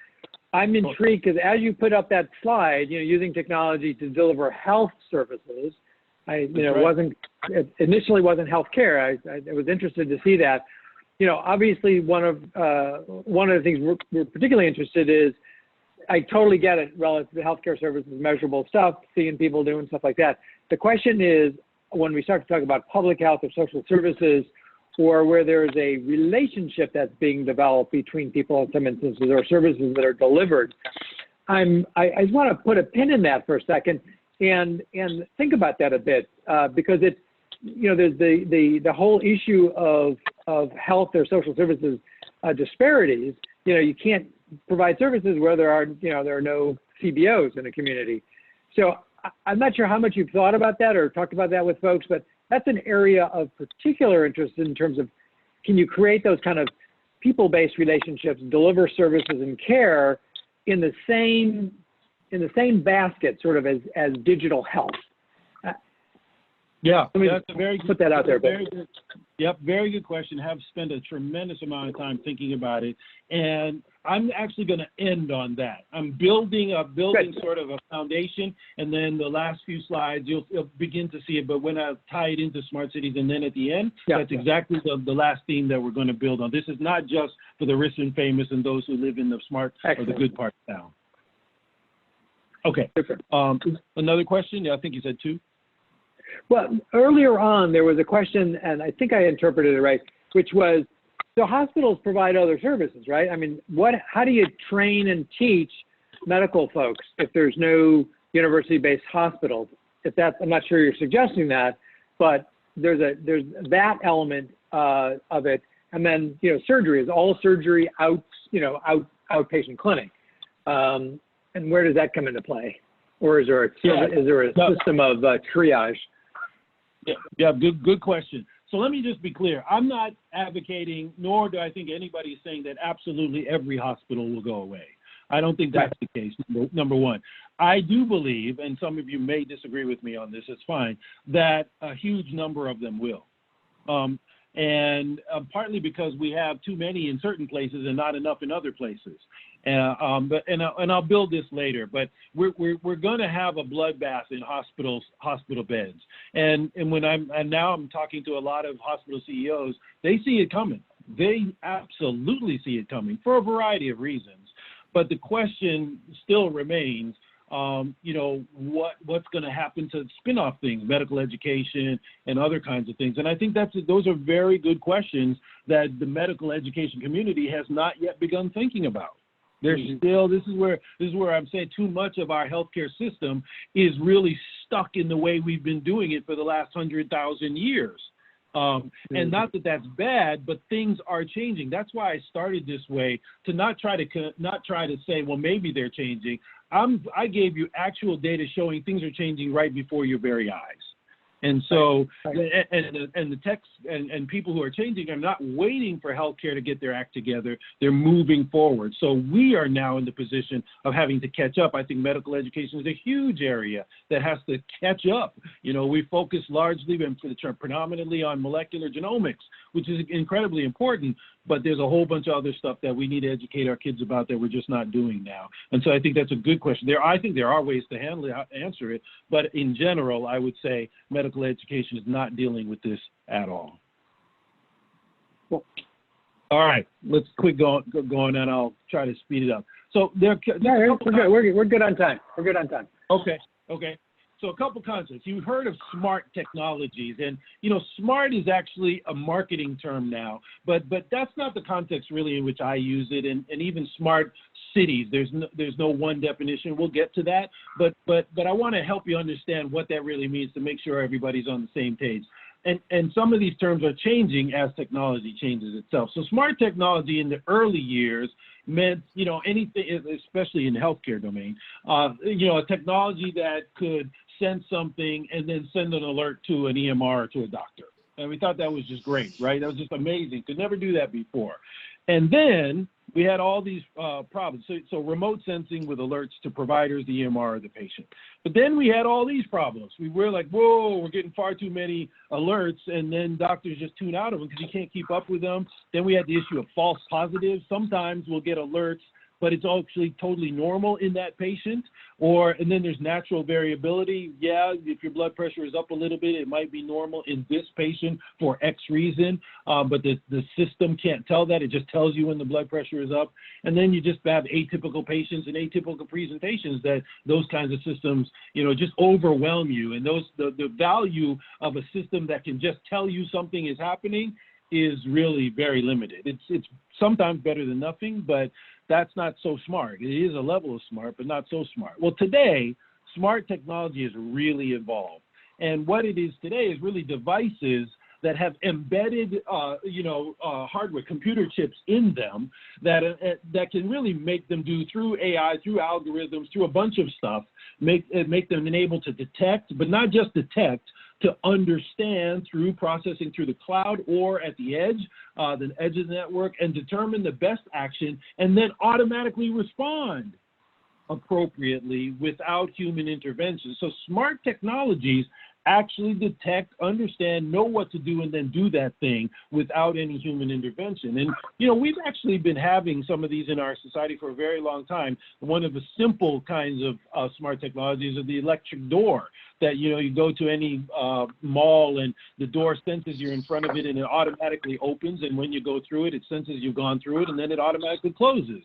I'm intrigued because as you put up that slide, using technology to deliver health services, initially wasn't healthcare. I was interested to see that. Obviously one of the things we're particularly interested is, I totally get it relative to healthcare services, measurable stuff, seeing people doing stuff like that. The question is, when we start to talk about public health or social services, or where there is a relationship that's being developed between people in some instances or services that are delivered, I just want to put a pin in that for a second and think about that a bit, because it's, there's the whole issue of health or social services disparities. You can't provide services where there are no CBOs in a community. So I'm not sure how much you've thought about that or talked about that with folks, but that's an area of particular interest in terms of, can you create those kind of people-based relationships, deliver services and care in the same in the same basket sort of as digital health? Yeah, Let me that's a very good, put that out there. very good, yep, very good question. Have spent a tremendous amount of time thinking about it, and I'm actually going to end on that. I'm building sort of a foundation, and then the last few slides you'll begin to see it. But when I tie it into smart cities, and then at the end, that's exactly the last theme that we're going to build on. This is not just for the rich and famous and those who live in the smart or the good part of town. Okay. Another question? Yeah, I think you said 2. Well, earlier on, there was a question, and I think I interpreted it right, which was, so hospitals provide other services, right? I mean, how do you train and teach medical folks if there's no university-based hospitals? I'm not sure you're suggesting that, but there's that element of it. And then, surgery, is all surgery outpatient clinic? And where does that come into play? Or is there a system of triage? Yeah, good question. So let me just be clear. I'm not advocating, nor do I think anybody's saying that absolutely every hospital will go away. I don't think that's the case, number one. I do believe, and some of you may disagree with me on this, it's fine, that a huge number of them will. And partly because we have too many in certain places and not enough in other places. And I'll build this later, but we're going to have a bloodbath in hospital beds. And when I'm talking to a lot of hospital CEOs, they see it coming. They absolutely see it coming for a variety of reasons. But the question still remains, what's going to happen to spin-off things, medical education and other kinds of things. And I think those are very good questions that the medical education community has not yet begun thinking about. There's still, this is where I'm saying too much of our healthcare system is really stuck in the way we've been doing it for the last 100,000 years. And not that that's bad, but things are changing. That's why I started this way, to not try to say, well, maybe they're changing. I gave you actual data showing things are changing right before your very eyes. And so, and the techs and people who are changing are not waiting for healthcare to get their act together. They're moving forward. So we are now in the position of having to catch up. I think medical education is a huge area that has to catch up. We focus largely and predominantly on molecular genomics, which is incredibly important, but there's a whole bunch of other stuff that we need to educate our kids about that we're just not doing now. And so I think that's a good question. I think there are ways to answer it, but in general, I would say medical education is not dealing with this at all. Cool. All right, let's quit going, and I'll try to speed it up. So we're good. We're good on time. We're good on time. Okay. So a couple concepts. You've heard of smart technologies, and smart is actually a marketing term now, but that's not the context really in which I use it. And even smart cities, there's no one definition. We'll get to that, but I want to help you understand what that really means to make sure everybody's on the same page. And some of these terms are changing as technology changes itself. So smart technology in the early years meant, anything, especially in the healthcare domain, a technology that could send something and then send an alert to an EMR or to a doctor. And we thought that was just great, right? That was just amazing. Could never do that before. And then we had all these problems. So remote sensing with alerts to providers, the EMR, or the patient. But then we had all these problems. We were like, whoa, we're getting far too many alerts, and then doctors just tune out of them because you can't keep up with them. Then we had the issue of false positives. Sometimes we'll get alerts, but it's actually totally normal in that patient. And then there's natural variability. Yeah, if your blood pressure is up a little bit, it might be normal in this patient for X reason, but the system can't tell that. It just tells you when the blood pressure is up. And then you just have atypical patients and atypical presentations that those kinds of systems, just overwhelm you. And the value of a system that can just tell you something is happening is really very limited. It's sometimes better than nothing, but that's not so smart. It is a level of smart, but not so smart. Well, today, smart technology has really evolved. And what it is today is really devices that have embedded, hardware, computer chips in them that can really make them do through AI, through algorithms, through a bunch of stuff, make them able to detect, but not just detect, to understand through processing through the cloud or at the edge of the network, and determine the best action and then automatically respond. appropriately without human intervention. So smart technologies actually detect, understand, know what to do, and then do that thing without any human intervention. And, you know, we've actually been having some of these in our society for a very long time. One of the simple kinds of smart technologies are the electric door that, you know, you go to any mall and the door senses you're in front of it and it automatically opens. And when you go through it, it senses you've gone through it and then it automatically closes.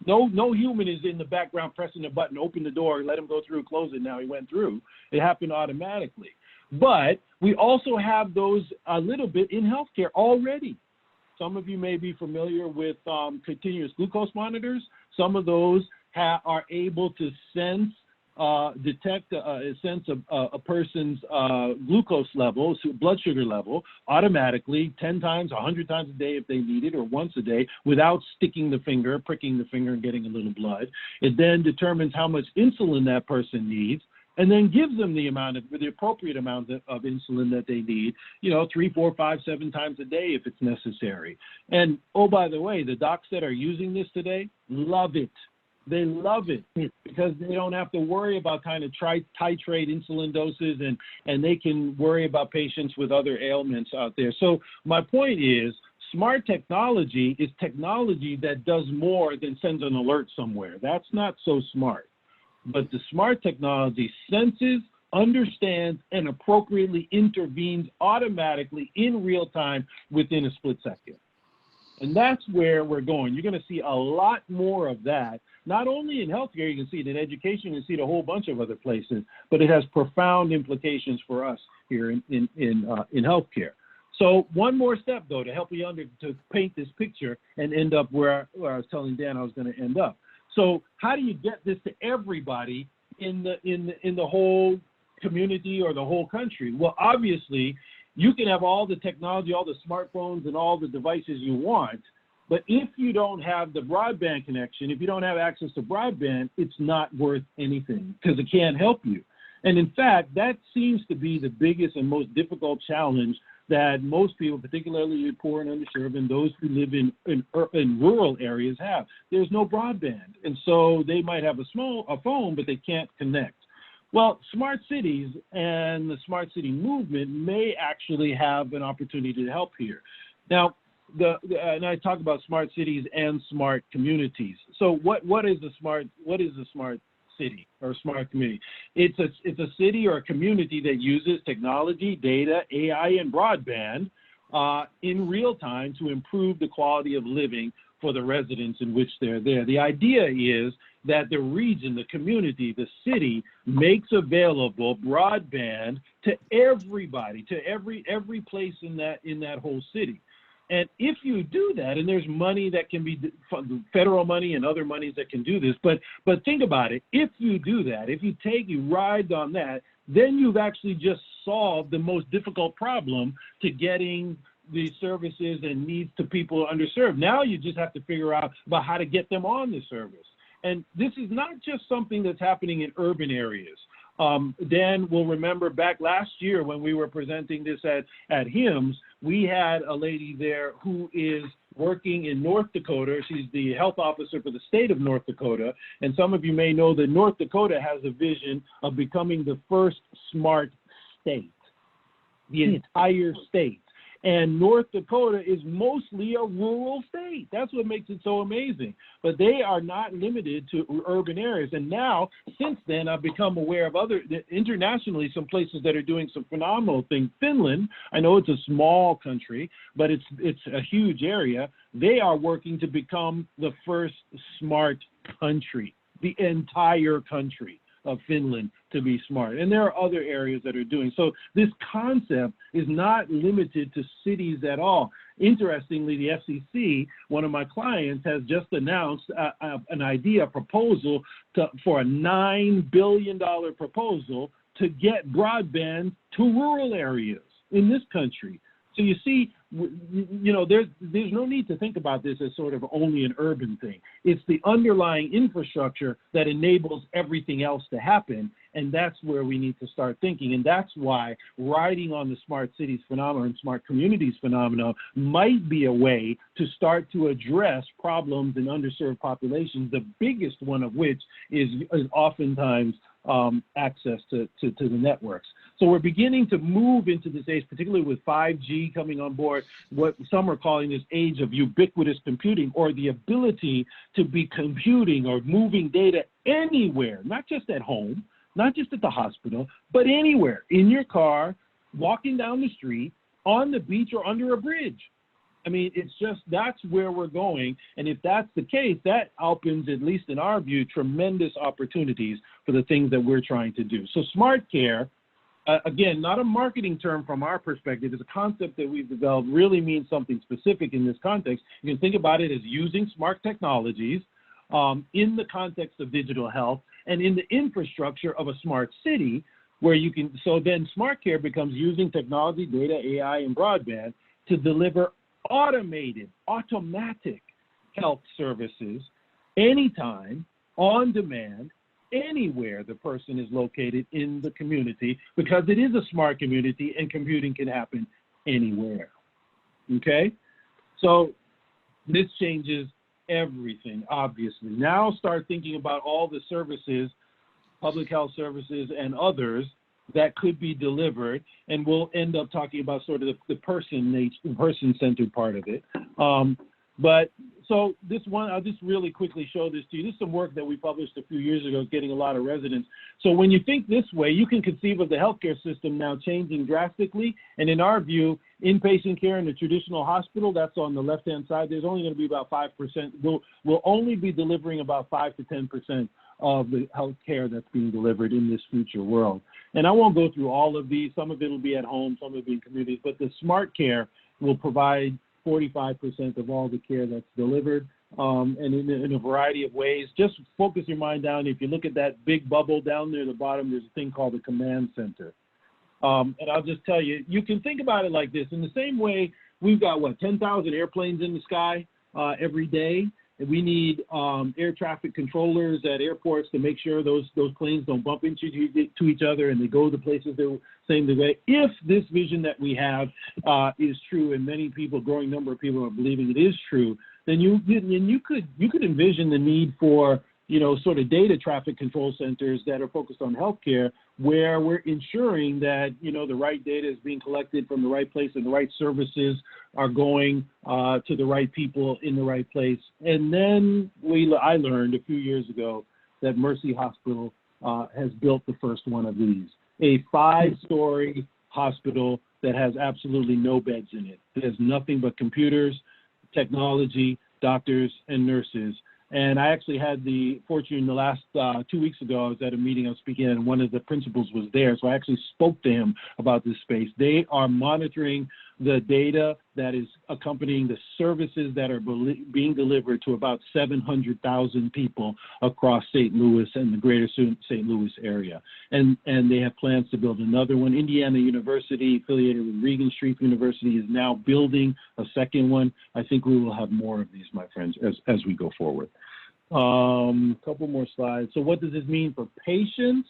No human is in the background pressing a button, open the door, let him go through, close it, now he went through. It happened automatically. But we also have those a little bit in healthcare already. Some of you may be familiar with continuous glucose monitors. Some of those are able to sense, detect a sense of a person's glucose level, so blood sugar level, automatically 10 times, 100 times a day if they need it, or once a day, without sticking the finger, pricking the finger and getting a little blood. It then determines how much insulin that person needs, and then gives them the appropriate amount of insulin that they need, you know, 3, 4, 5, 7 times a day if it's necessary. And oh, by the way, the docs that are using this today love it. They love it because they don't have to worry about kind of titrate insulin doses, and they can worry about patients with other ailments out there. So my point is, smart technology is technology that does more than sends an alert somewhere. That's not so smart. But the smart technology senses, understands, and appropriately intervenes automatically in real time within a split second. And that's where we're going. You're going to see a lot more of that, not only in healthcare, you can see it in education, you can see it a whole bunch of other places, but it has profound implications for us here in healthcare. So one more step, though, to help you to paint this picture and end up where I was telling Dan I was going to end up. So how do you get this to everybody in the whole community or the whole country? Well, obviously, you can have all the technology, all the smartphones and all the devices you want, but if you don't have the broadband connection, if you don't have access to broadband, it's not worth anything because it can't help you. And in fact, that seems to be the biggest and most difficult challenge that most people, particularly the poor and underserved and those who live in rural areas have. There's no broadband. And so they might have a phone, but they can't connect. Well, smart cities and the smart city movement may actually have an opportunity to help here. Now, and I talk about smart cities and smart communities. So what is a smart city or smart community? It's a city or a community that uses technology, data, AI, and broadband in real time to improve the quality of living for the residents in which they're there. The idea is that the region, the community, the city makes available broadband to everybody, to every place in that whole city. And if you do that, and there's money that can be federal money and other monies that can do this, but think about it. If you do that, if you ride on that, then you've actually just solved the most difficult problem to getting the services and needs to people underserved. Now you just have to figure out about how to get them on the service. And this is not just something that's happening in urban areas. Dan will remember back last year when we were presenting this at HIMSS, we had a lady there who is working in North Dakota. She's the health officer for the state of North Dakota. And some of you may know that North Dakota has a vision of becoming the first smart state, the entire state. And North Dakota is mostly a rural state. That's what makes it so amazing. But they are not limited to urban areas. And now, since then, I've become aware of internationally, some places that are doing some phenomenal things. Finland, I know it's a small country, but it's a huge area. They are working to become the first smart country, the entire country of Finland to be smart. And there are other areas that are doing. So this concept is not limited to cities at all. Interestingly, the FCC, one of my clients, has just announced an idea, a proposal for a $9 billion proposal to get broadband to rural areas in this country. So you see, you know, there's no need to think about this as sort of only an urban thing. It's the underlying infrastructure that enables everything else to happen. And that's where we need to start thinking. And that's why riding on the smart cities phenomenon, smart communities phenomenon might be a way to start to address problems in underserved populations, the biggest one of which is oftentimes access to the networks. So we're beginning to move into this age, particularly with 5G coming on board, what some are calling this age of ubiquitous computing, or the ability to be computing or moving data anywhere, not just at home, not just at the hospital, but anywhere, in your car, walking down the street, on the beach, or under a bridge. I mean, it's just, that's where we're going. And if that's the case, that opens, at least in our view, tremendous opportunities for the things that we're trying to do. So smart care, again, not a marketing term from our perspective, it's a concept that we've developed, really means something specific in this context. You can think about it as using smart technologies in the context of digital health and in the infrastructure of a smart city, where you can, so then smart care becomes using technology, data, AI, and broadband to deliver automatic health services anytime, on demand, anywhere the person is located in the community, because it is a smart community and computing can happen anywhere. Okay? So this changes everything, obviously. Now start thinking about all the services, public health services and others, that could be delivered, and we'll end up talking about sort of the person-centered part of it. But so this one, I'll just really quickly show this to you. This is some work that we published a few years ago, getting a lot of resonance. So when you think this way, you can conceive of the healthcare system now changing drastically. And in our view, inpatient care in the traditional hospital, that's on the left-hand side, there's only going to be about 5%. We'll only be delivering about 5 to 10% of the health care that's being delivered in this future world. And I won't go through all of these. Some of it will be at home, some of it will be in communities, but the smart care will provide 45% of all the care that's delivered, and in a variety of ways. Just focus your mind down. If you look at that big bubble down there at the bottom, there's a thing called the command center. And I'll just tell you, you can think about it like this. In the same way, we've got, 10,000 airplanes in the sky every day. And we need air traffic controllers at airports to make sure those planes don't bump into each other and they go to places they're saying the way. If this vision that we have is true, and many people, growing number of people are believing it is true, then you could envision the need for sort of data traffic control centers that are focused on healthcare, where we're ensuring that, the right data is being collected from the right place and the right services are going to the right people in the right place. And then I learned a few years ago that Mercy Hospital has built the first one of these, a 5-story hospital that has absolutely no beds in it. It has nothing but computers, technology, doctors, and nurses. And I actually had the fortune the last 2 weeks ago, I was at a meeting I was speaking at, and one of the principals was there. So I actually spoke to him about this space. They are monitoring the data that is accompanying the services that are being delivered to about 700,000 people across St. Louis and the greater St. Louis area. And they have plans to build another one. Indiana University, affiliated with Regan Street University, is now building a second one. I think we will have more of these, my friends, as we go forward. Couple more slides. So what does this mean for patients?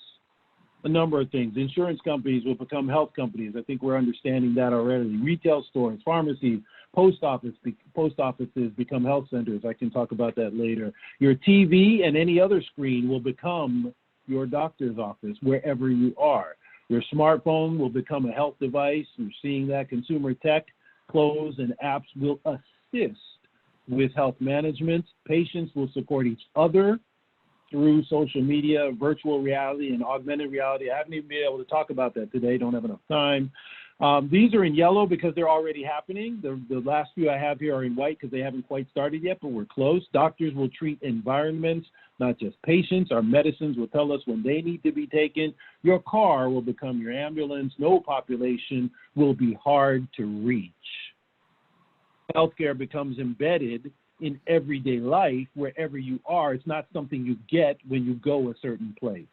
A number of things. Insurance companies will become health companies. I think we're understanding that already. Retail stores, pharmacies, post offices become health centers. I can talk about that later. Your TV and any other screen will become your doctor's office wherever you are. Your smartphone will become a health device. We're seeing that. Consumer tech, clothes, and apps will assist with health management. Patients will support each other through social media, virtual reality, and augmented reality. I haven't even been able to talk about that today, don't have enough time. These are in yellow because they're already happening. The last few I have here are in white because they haven't quite started yet, but we're close. Doctors will treat environments, not just patients. Our medicines will tell us when they need to be taken. Your car will become your ambulance. No population will be hard to reach. Healthcare becomes embedded in everyday life, wherever you are. It's not something you get when you go a certain place.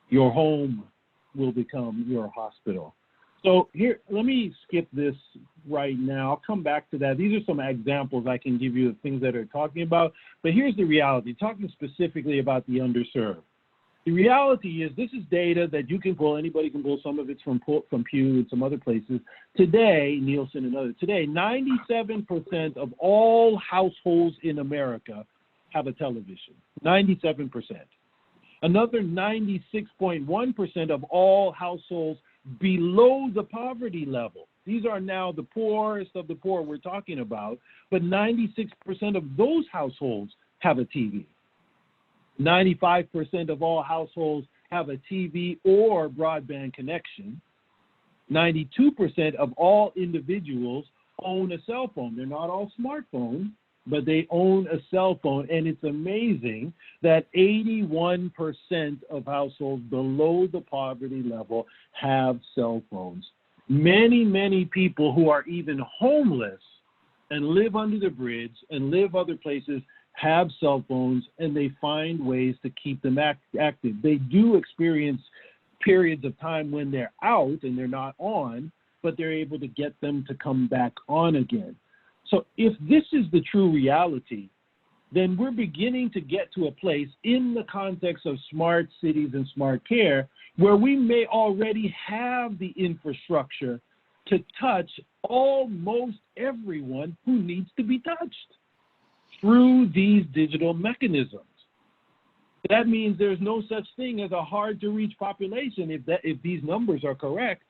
Your home will become your hospital. So here, let me skip this right now. I'll come back to that. These are some examples I can give you of things that are talking about, but here's the reality, talking specifically about the underserved. The reality is this is data that you can pull, anybody can pull, some of it's from Pew and some other places. Today, Nielsen and others, today, 97% of all households in America have a television, 97%. Another 96.1% of all households below the poverty level. These are now the poorest of the poor we're talking about, but 96% of those households have a TV. 95% of all households have a TV or broadband connection. 92% of all individuals own a cell phone. They're not all smartphones, but they own a cell phone. And it's amazing that 81% of households below the poverty level have cell phones. Many, many people who are even homeless and live under the bridge and live other places have cell phones, and they find ways to keep them active. They do experience periods of time when they're out and they're not on, but they're able to get them to come back on again. So if this is the true reality, then we're beginning to get to a place in the context of smart cities and smart care where we may already have the infrastructure to touch almost everyone who needs to be touched through these digital mechanisms. That means there's no such thing as a hard-to-reach population if these numbers are correct.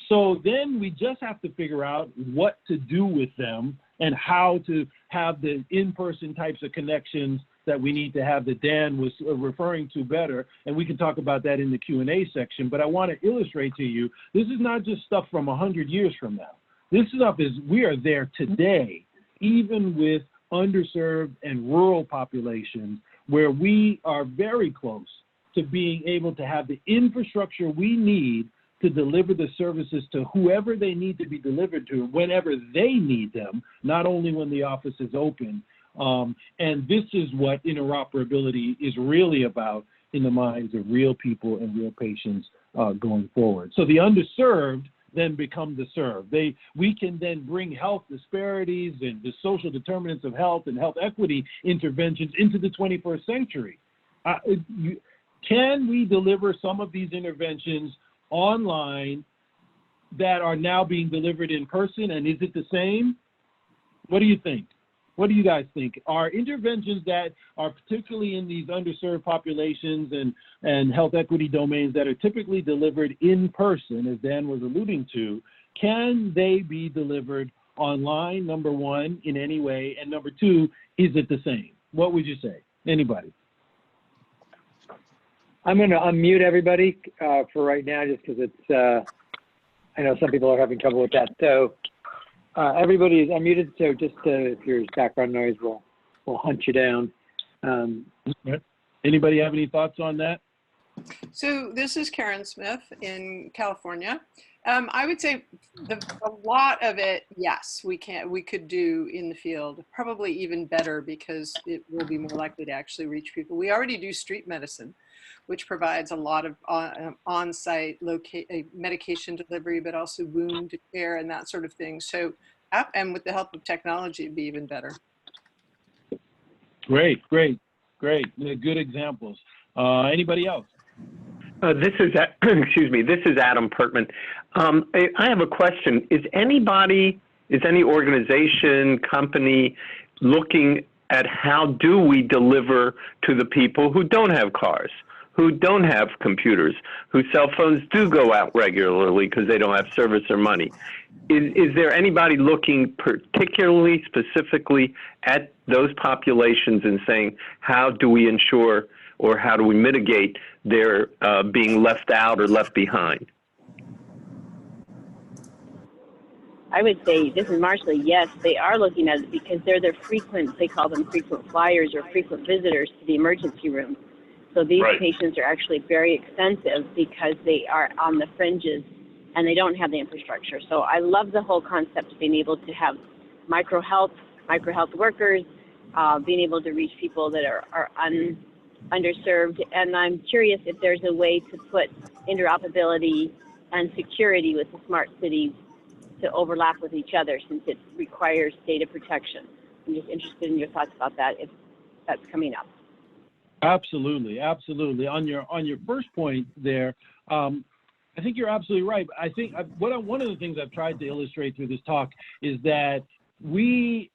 So then we just have to figure out what to do with them and how to have the in-person types of connections that we need to have that Dan was referring to better. And we can talk about that in the Q&A section. But I want to illustrate to you, this is not just stuff from 100 years from now. This stuff is, we are there today, even with underserved and rural populations, where we are very close to being able to have the infrastructure we need to deliver the services to whoever they need to be delivered to whenever they need them, not only when the office is open. And this is what interoperability is really about in the minds of real people and real patients going forward. So the underserved then become the served. We can then bring health disparities and the social determinants of health and health equity interventions into the 21st century. Can we deliver some of these interventions online that are now being delivered in person, and is it the same? What do you think? What do you guys think? Are interventions that are particularly in these underserved populations and health equity domains that are typically delivered in person, as Dan was alluding to, can they be delivered online, number one, in any way? And number two, is it the same? What would you say? Anybody? I'm going to unmute everybody for right now, just because it's, I know some people are having trouble with that. So everybody is unmuted. So just if there's background noise, we'll hunt you down. Anybody have any thoughts on that? So this is Karen Smith in California. I would say a lot of it, yes, we could do in the field, probably even better because it will be more likely to actually reach people. We already do street medicine, which provides a lot of on-site medication delivery, but also wound care and that sort of thing. So, and with the help of technology, it'd be even better. Great. Good examples. Anybody else? This is, excuse me, this is Adam Pertman. I have a question. Is any organization, company looking at how do we deliver to the people who don't have cars, who don't have computers, whose cell phones do go out regularly because they don't have service or money? Is there anybody looking particularly specifically at those populations and saying, how do we ensure or how do we mitigate their being left out or left behind? I would say, this is Marshall, yes, they are looking at it because they're the frequent, they call them frequent flyers or frequent visitors to the emergency room. So these patients are actually very expensive because they are on the fringes and they don't have the infrastructure. So I love the whole concept of being able to have micro health workers, being able to reach people that are underserved. And I'm curious if there's a way to put interoperability and security with the smart cities to overlap with each other, since it requires data protection. I'm just interested in your thoughts about that, if that's coming up. Absolutely, absolutely. On your first point there, I think you're absolutely right. I think one of the things I've tried to illustrate through this talk is that we,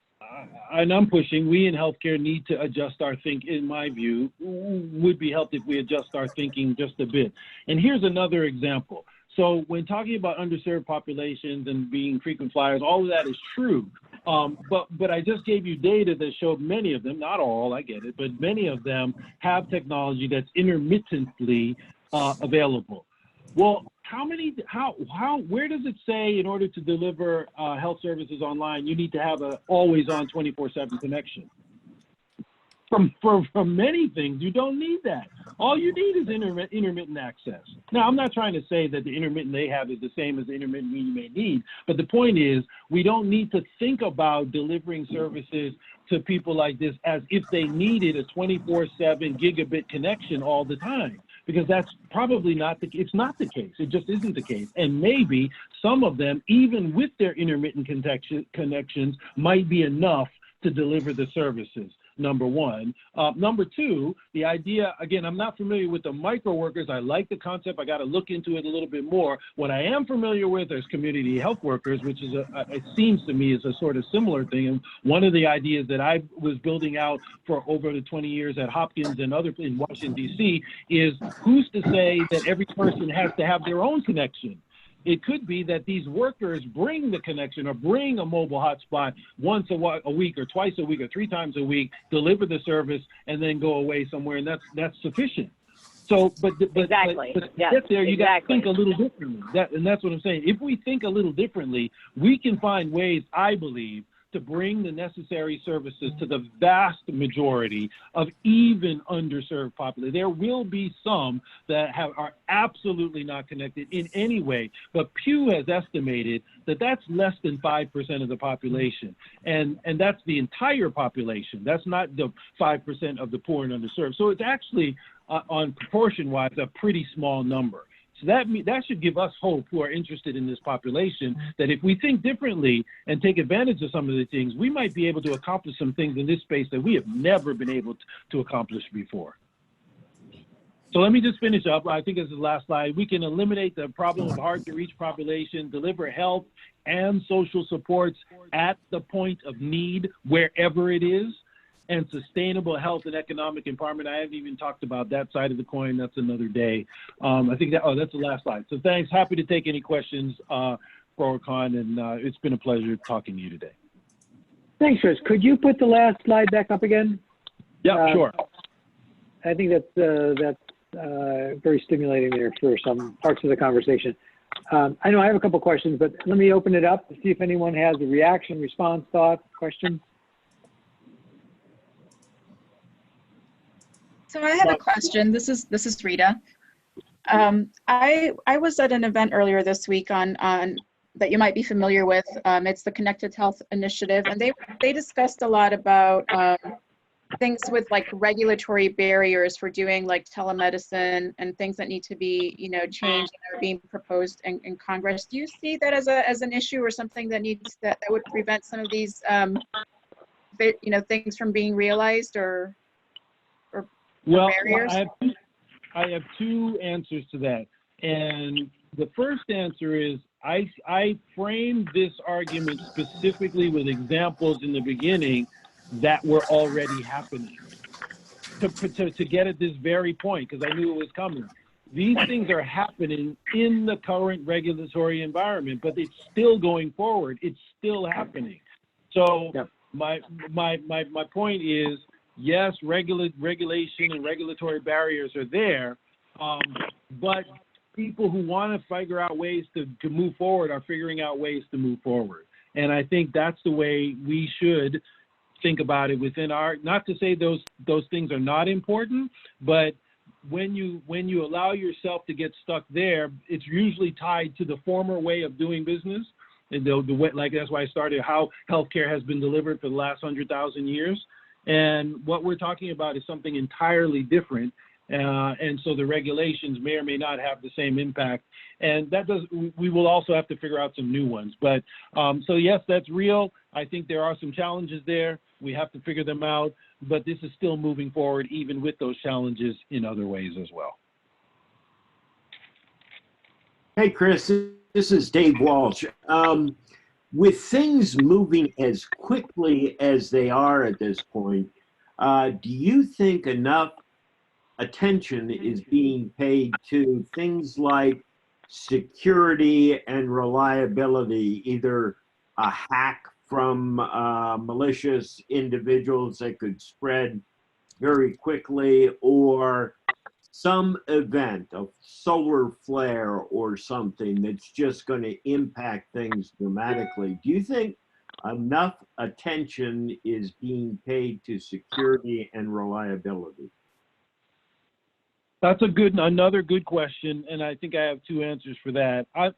and I'm pushing, we in healthcare need to adjust our in my view, would be helped if we adjust our thinking just a bit. And here's another example. So when talking about underserved populations and being frequent flyers, all of that is true. But I just gave you data that showed many of them, not all, I get it, but many of them have technology that's intermittently available. Well, where does it say in order to deliver health services online, you need to have an always on 24/7 connection? From many things, you don't need that. All you need is intermittent access. Now, I'm not trying to say that the intermittent they have is the same as the intermittent you may need, but the point is we don't need to think about delivering services to people like this as if they needed a 24/7 gigabit connection all the time, because that's probably it's not the case. It just isn't the case. And maybe some of them, even with their intermittent connections, might be enough to deliver the services. Number one. Number two, the idea, again, I'm not familiar with the micro workers. I like the concept. I got to look into it a little bit more. What I am familiar with is community health workers, which is, it seems to me, is a sort of similar thing. And one of the ideas that I was building out for over the 20 years at Hopkins and in Washington, D.C. is who's to say that every person has to have their own connection? It could be that these workers bring the connection or bring a mobile hotspot once a week or twice a week or 3 times a week, deliver the service, and then go away somewhere, and that's sufficient. So, but exactly. But to get there, you got to think a little differently. And that's what I'm saying. If we think a little differently, we can find ways, I believe, to bring the necessary services to the vast majority of even underserved populations. There will be some that are absolutely not connected in any way, but Pew has estimated that that's less than 5% of the population. And that's the entire population. That's not the 5% of the poor and underserved. So it's actually, on proportion-wise, a pretty small number. So that should give us hope who are interested in this population, that if we think differently and take advantage of some of the things, we might be able to accomplish some things in this space that we have never been able to accomplish before. So let me just finish up. I think this is the last slide. We can eliminate the problem of hard to reach population, deliver health and social supports at the point of need, wherever it is, and sustainable health and economic empowerment. I haven't even talked about that side of the coin. That's another day. I think that's the last slide. So thanks. Happy to take any questions for Con, and it's been a pleasure talking to you today. Thanks, Chris. Could you put the last slide back up again? Yeah, sure. I think that's very stimulating there for some parts of the conversation. I know I have a couple questions, but let me open it up to see if anyone has a reaction, response, thought, question. So I have a question. This is Rita. I was at an event earlier this week on that you might be familiar with. It's the Connected Health Initiative, and they discussed a lot about things with like regulatory barriers for doing like telemedicine and things that need to be changed and are being proposed in Congress. Do you see that as an issue or something that that would prevent some of these things from being realized or well, barriers? I have two answers to that. And the first answer is I framed this argument specifically with examples in the beginning that were already happening to get at this very point, because I knew it was coming. These things are happening in the current regulatory environment, but it's still going forward. It's still happening. So yep. my point is, yes, regulation and regulatory barriers are there, but people who want to figure out ways to move forward are figuring out ways to move forward. And I think that's the way we should think about it within our, not to say those things are not important, but when you allow yourself to get stuck there, it's usually tied to the former way of doing business. And the way, like that's why I started how healthcare has been delivered for the last 100,000 years. And what we're talking about is something entirely different. And so the regulations may or may not have the same impact. And we will also have to figure out some new ones. But so yes, that's real. I think there are some challenges there. We have to figure them out. but this is still moving forward even with those challenges in other ways as well. Hey, Chris, this is Dave Walsh. With things moving as quickly as they are at this point, do you think enough attention is being paid to things like security and reliability, either a hack from malicious individuals that could spread very quickly, or some event, a solar flare or something that's just going to impact things dramatically? Do you think enough attention is being paid to security and reliability? That's another good question, and I think I have two answers for that. I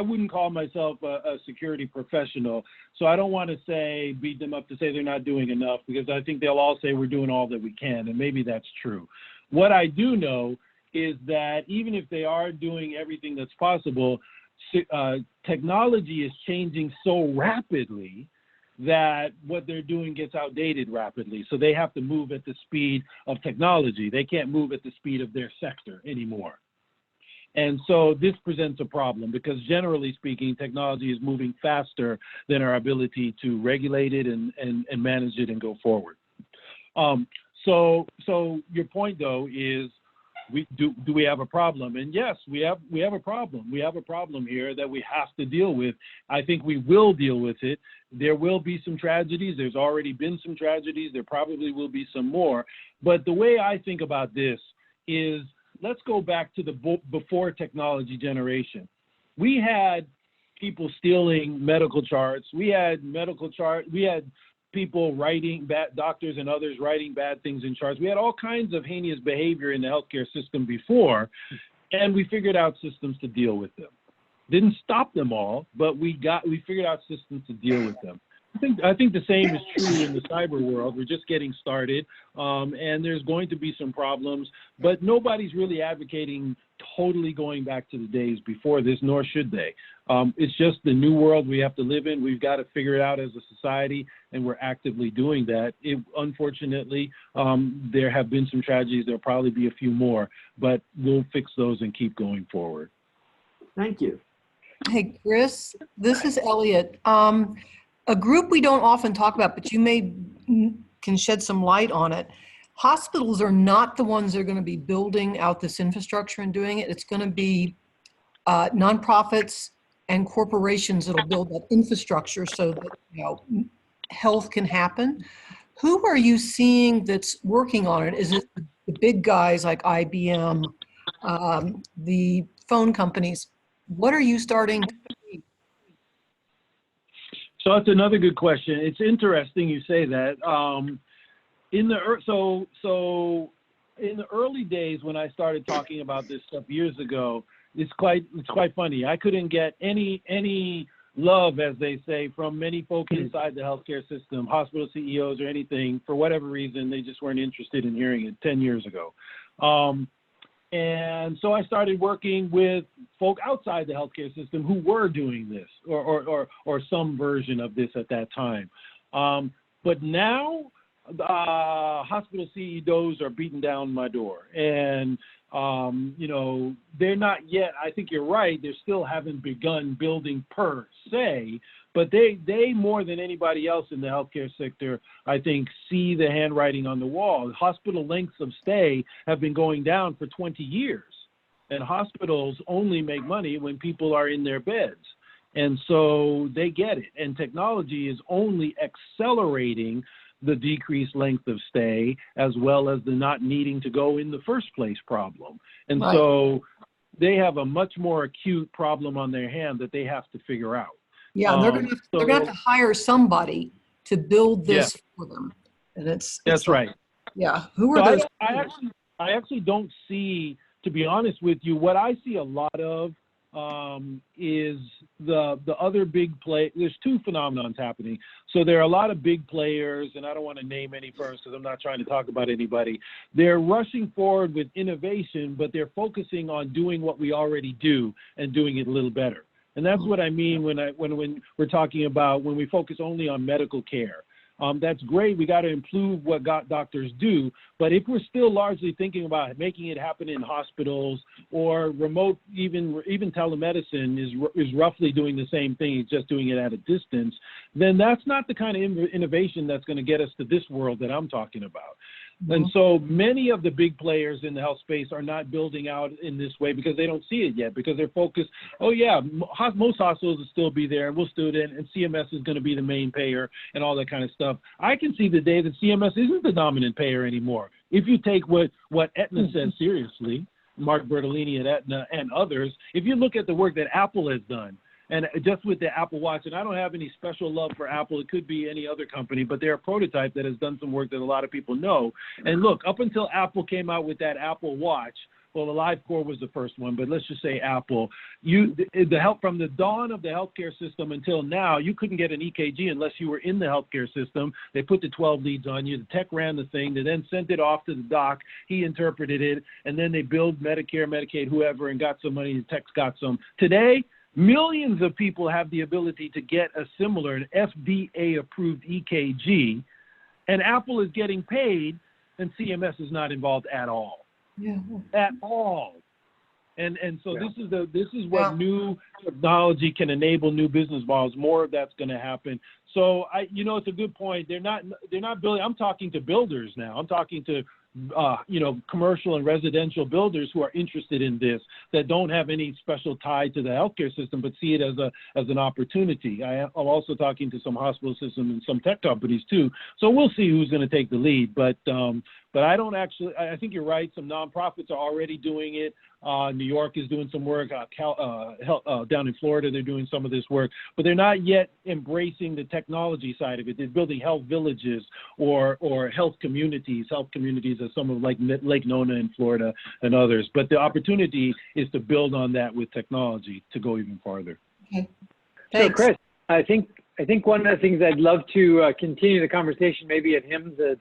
wouldn't call myself a security professional, so I don't want to beat them up to say they're not doing enough, because I think they'll all say we're doing all that we can, and maybe that's true. What I do know is that even if they are doing everything that's possible, technology is changing so rapidly that what they're doing gets outdated rapidly. So they have to move at the speed of technology. They can't move at the speed of their sector anymore. And so this presents a problem, because generally speaking, technology is moving faster than our ability to regulate it and manage it and go forward. So your point, though, is do we have a problem? And yes, we have a problem. We have a problem here that we have to deal with. I think we will deal with it. There will be some tragedies. There's already been some tragedies. There probably will be some more. But the way I think about this is, let's go back to the before technology generation. We had people stealing medical charts. We had people writing doctors and others writing bad things in charts. We had all kinds of heinous behavior in the healthcare system before, and we figured out systems to deal with them. Didn't stop them all, but we figured out systems to deal with them. I think the same is true in the cyber world. We're just getting started, and there's going to be some problems, but nobody's really advocating totally going back to the days before this, nor should they. It's just the new world we have to live in. We've got to figure it out as a society, and we're actively doing that. Unfortunately, there have been some tragedies. There'll probably be a few more, but we'll fix those and keep going forward. Thank you. Hey, Chris, this is Elliot. A group we don't often talk about, but you can shed some light on it. Hospitals are not the ones that are going to be building out this infrastructure and doing it. It's going to be nonprofits and corporations that'll build that infrastructure so that health can happen. Who are you seeing that's working on it? Is it the big guys like IBM, the phone companies? What are you starting to see? So that's another good question. It's interesting you say that. In the early days when I started talking about this stuff years ago, it's quite funny. I couldn't get any love, as they say, from many folk inside the healthcare system, hospital CEOs or anything. For whatever reason, they just weren't interested in hearing it 10 years ago. And so I started working with folk outside the healthcare system who were doing this or some version of this at that time. But now hospital CEOs are beating down my door, and they're not yet. I think you're right. They still haven't begun building per se, but they more than anybody else in the healthcare sector, I think, see the handwriting on the wall. Hospital lengths of stay have been going down for 20 years, and hospitals only make money when people are in their beds. And so they get it. And technology is only accelerating the decreased length of stay, as well as the not needing to go in the first place problem. And Right. So they have a much more acute problem on their hand that they have to figure out. Yeah, and they're going to have to hire somebody to build this for them. And that's right. Yeah. Who are those? I actually don't see, to be honest with you, what I see a lot of is the other big play. There's two phenomenons happening. So there are a lot of big players, and I don't want to name any firms because I'm not trying to talk about anybody. They're rushing forward with innovation, but they're focusing on doing what we already do and doing it a little better. And that's what I mean when we're talking about when we focus only on medical care. That's great. We got to improve what doctors do. But if we're still largely thinking about making it happen in hospitals or remote, even telemedicine is roughly doing the same thing, it's just doing it at a distance, then that's not the kind of innovation that's going to get us to this world that I'm talking about. And so many of the big players in the health space are not building out in this way because they don't see it yet, because they're focused, oh yeah, most hospitals will still be there and we'll still do it, and CMS is going to be the main payer and all that kind of stuff. I can see the day that CMS isn't the dominant payer anymore. If you take what Aetna says seriously, Mark Bertolini at Aetna and others, if you look at the work that Apple has done, and just with the Apple Watch, and I don't have any special love for Apple, it could be any other company, but they're a prototype that has done some work that a lot of people know. And look, up until Apple came out with that Apple Watch, well, the LiveCore was the first one, but let's just say Apple. From the dawn of the healthcare system until now, you couldn't get an EKG unless you were in the healthcare system. They put the 12 leads on you. The tech ran the thing. They then sent it off to the doc. He interpreted it, and then they billed Medicare, Medicaid, whoever, and got some money. The techs got some. Today, millions of people have the ability to get a similar, an FDA-approved EKG, and Apple is getting paid, and CMS is not involved at all. Yeah. At all. And so this is what new technology can enable new business models. More of that's going to happen. So it's a good point. They're not building. I'm talking to builders now. I'm talking to commercial and residential builders who are interested in this, that don't have any special tie to the healthcare system, but see it as an opportunity. I'm also talking to some hospital systems and some tech companies too. So we'll see who's going to take the lead. But I don't actually. I think you're right. Some nonprofits are already doing it. New York is doing some work. Down in Florida, they're doing some of this work, but they're not yet embracing the technology side of it. They're building health villages or health communities as some of like Lake Nona in Florida and others. But the opportunity is to build on that with technology to go even farther. Okay. So, Chris, I think one of the things I'd love to continue the conversation maybe at HIMSS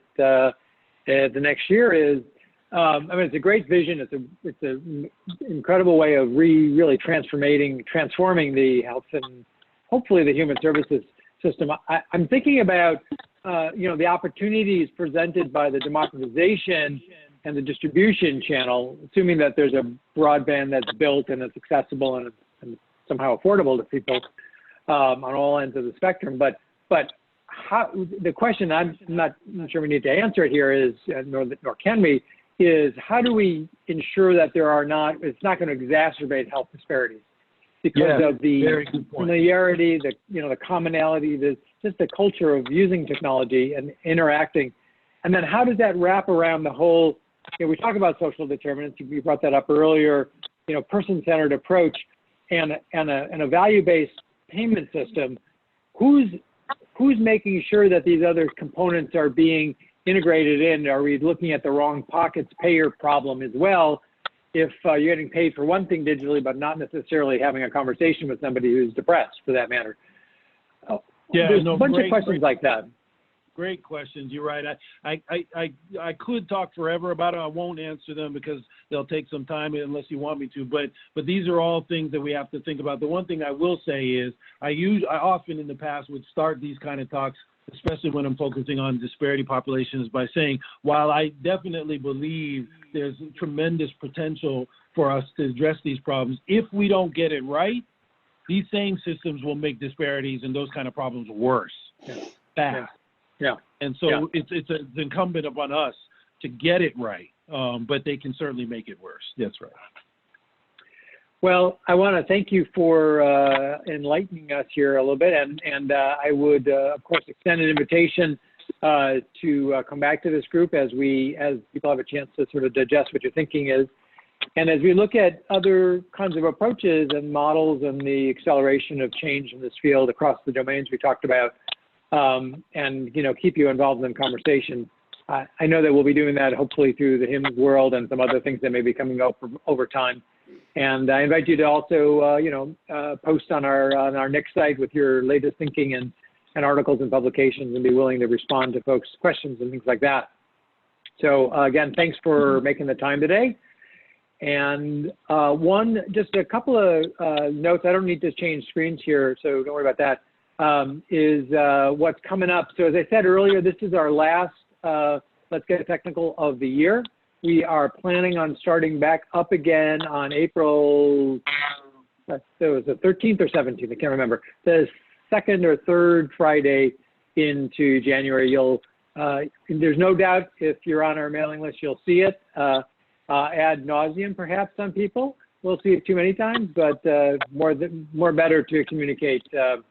at the next year is, it's a great vision. It's an incredible way of really transforming the health and hopefully the human services system. I'm thinking about, the opportunities presented by the democratization and the distribution channel, assuming that there's a broadband that's built and it's accessible and somehow affordable to people on all ends of the spectrum. But how, the question I'm not sure we need to answer here is, nor can we, is how do we ensure that it's not going to exacerbate health disparities because of the familiarity, the commonality, just the culture of using technology and interacting. And then how does that wrap around the whole, we talk about social determinants, you brought that up earlier, person-centered approach and a value-based payment system. Who's making sure that these other components are being integrated in? Are we looking at the wrong pockets payer problem as well? If you're getting paid for one thing digitally, but not necessarily having a conversation with somebody who's depressed, for that matter. There's a bunch of questions like that. Great questions. You're right. I could talk forever about it. I won't answer them because they'll take some time unless you want me to. But these are all things that we have to think about. The one thing I will say is I often in the past would start these kind of talks, especially when I'm focusing on disparity populations, by saying, while I definitely believe there's tremendous potential for us to address these problems, if we don't get it right, these same systems will make disparities and those kind of problems worse, fast. Yeah. And so it's incumbent upon us to get it right, but they can certainly make it worse. That's right. Well, I want to thank you for enlightening us here a little bit, and I would, of course, extend an invitation to come back to this group as people have a chance to sort of digest what your thinking is. And as we look at other kinds of approaches and models and the acceleration of change in this field across the domains we talked about, and keep you involved in the conversation. I know that we'll be doing that hopefully through the HIMSS world and some other things that may be coming up over time. And I invite you to also, post on our next site with your latest thinking and articles and publications, and be willing to respond to folks' questions and things like that. So again, thanks for making the time today. And just a couple of notes. I don't need to change screens here, so don't worry about that. is what's coming up. So as I said earlier, this is our last Let's Get Technical of the year. We are planning on starting back up again on April, it was the 13th or 17th, I can't remember. The second or third Friday into January. There's no doubt if you're on our mailing list, you'll see it ad nauseum perhaps on people. We'll see it too many times, but more better to communicate a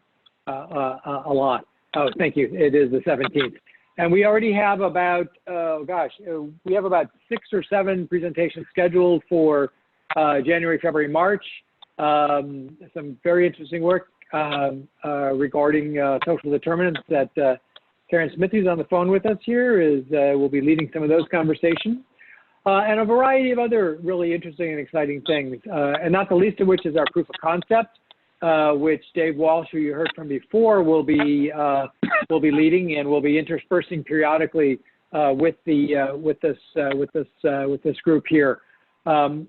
lot. Oh, thank you. It is the 17th. And we already have about, we have about 6 or 7 presentations scheduled for January, February, March. Some very interesting work regarding social determinants that Karen Smith, who's on the phone with us here, will be leading some of those conversations. And a variety of other really interesting and exciting things, and not the least of which is our proof of concept, which Dave Walsh, who you heard from before, will be leading, and will be interspersing periodically with this group here. There's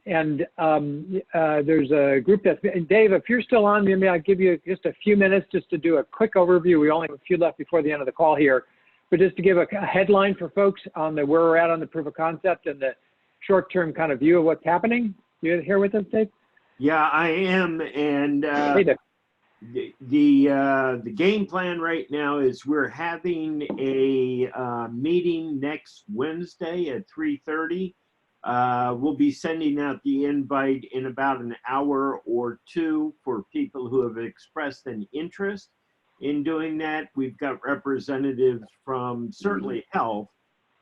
a group that's, Dave, if you're still on, maybe I'll give you just a few minutes just to do a quick overview. We only have a few left before the end of the call here, but just to give a headline for folks on where we're at on the proof of concept and the short-term kind of view of what's happening. You here with us, Dave? Yeah, I am, and Hey, Dave. the game plan right now is we're having a meeting next Wednesday at 3:30. We'll be sending out the invite in about an hour or two for people who have expressed an interest in doing that. We've got representatives from certainly health,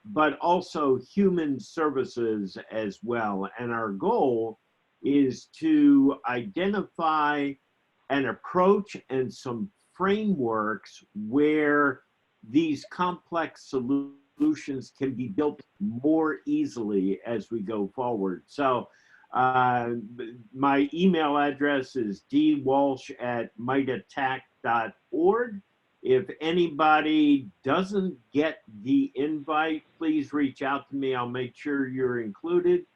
but also human services as well. And our goal is to identify an approach and some frameworks where these complex solutions can be built more easily as we go forward. So my email address is dwalsh@mitattack.org. If anybody doesn't get the invite, please reach out to me. I'll make sure you're included.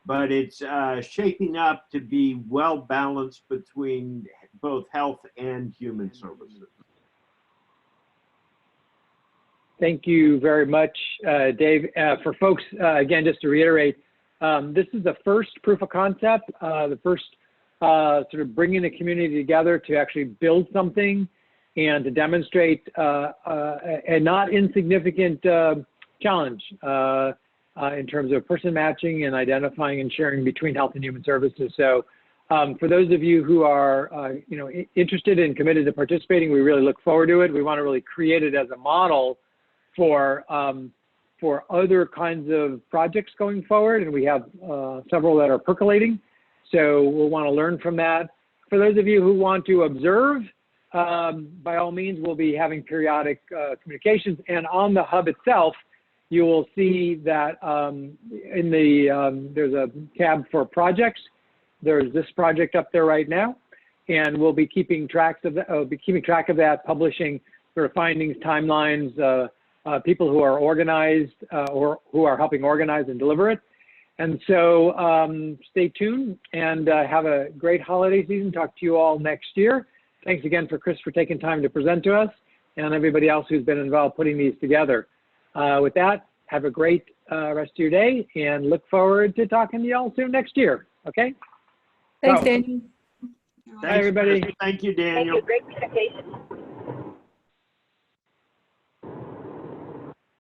But it's shaping up to be well balanced between both health and human services. Thank you very much, Dave. For folks, again, just to reiterate, this is the first proof of concept, the first sort of bringing the community together to actually build something and to demonstrate a not insignificant challenge in terms of person matching and identifying and sharing between health and human services. So for those of you who are interested and committed to participating, we really look forward to it. We want to really create it as a model for other kinds of projects going forward, and we have several that are percolating. So we'll want to learn from that. For those of you who want to observe, by all means, we'll be having periodic communications, and on the hub itself, you will see that there's a tab for projects. There's this project up there right now, and we'll be keeping track of that, publishing sort of findings, timelines, people who are organized or who are helping organize and deliver it. And so stay tuned and have a great holiday season. Talk to you all next year. Thanks again for Chris for taking time to present to us, and everybody else who's been involved putting these together. With that, have a great rest of your day, and look forward to talking to you all soon next year. Okay? Thanks, Daniel. Bye, everybody. Thank you, Daniel. Thank you. Great communication.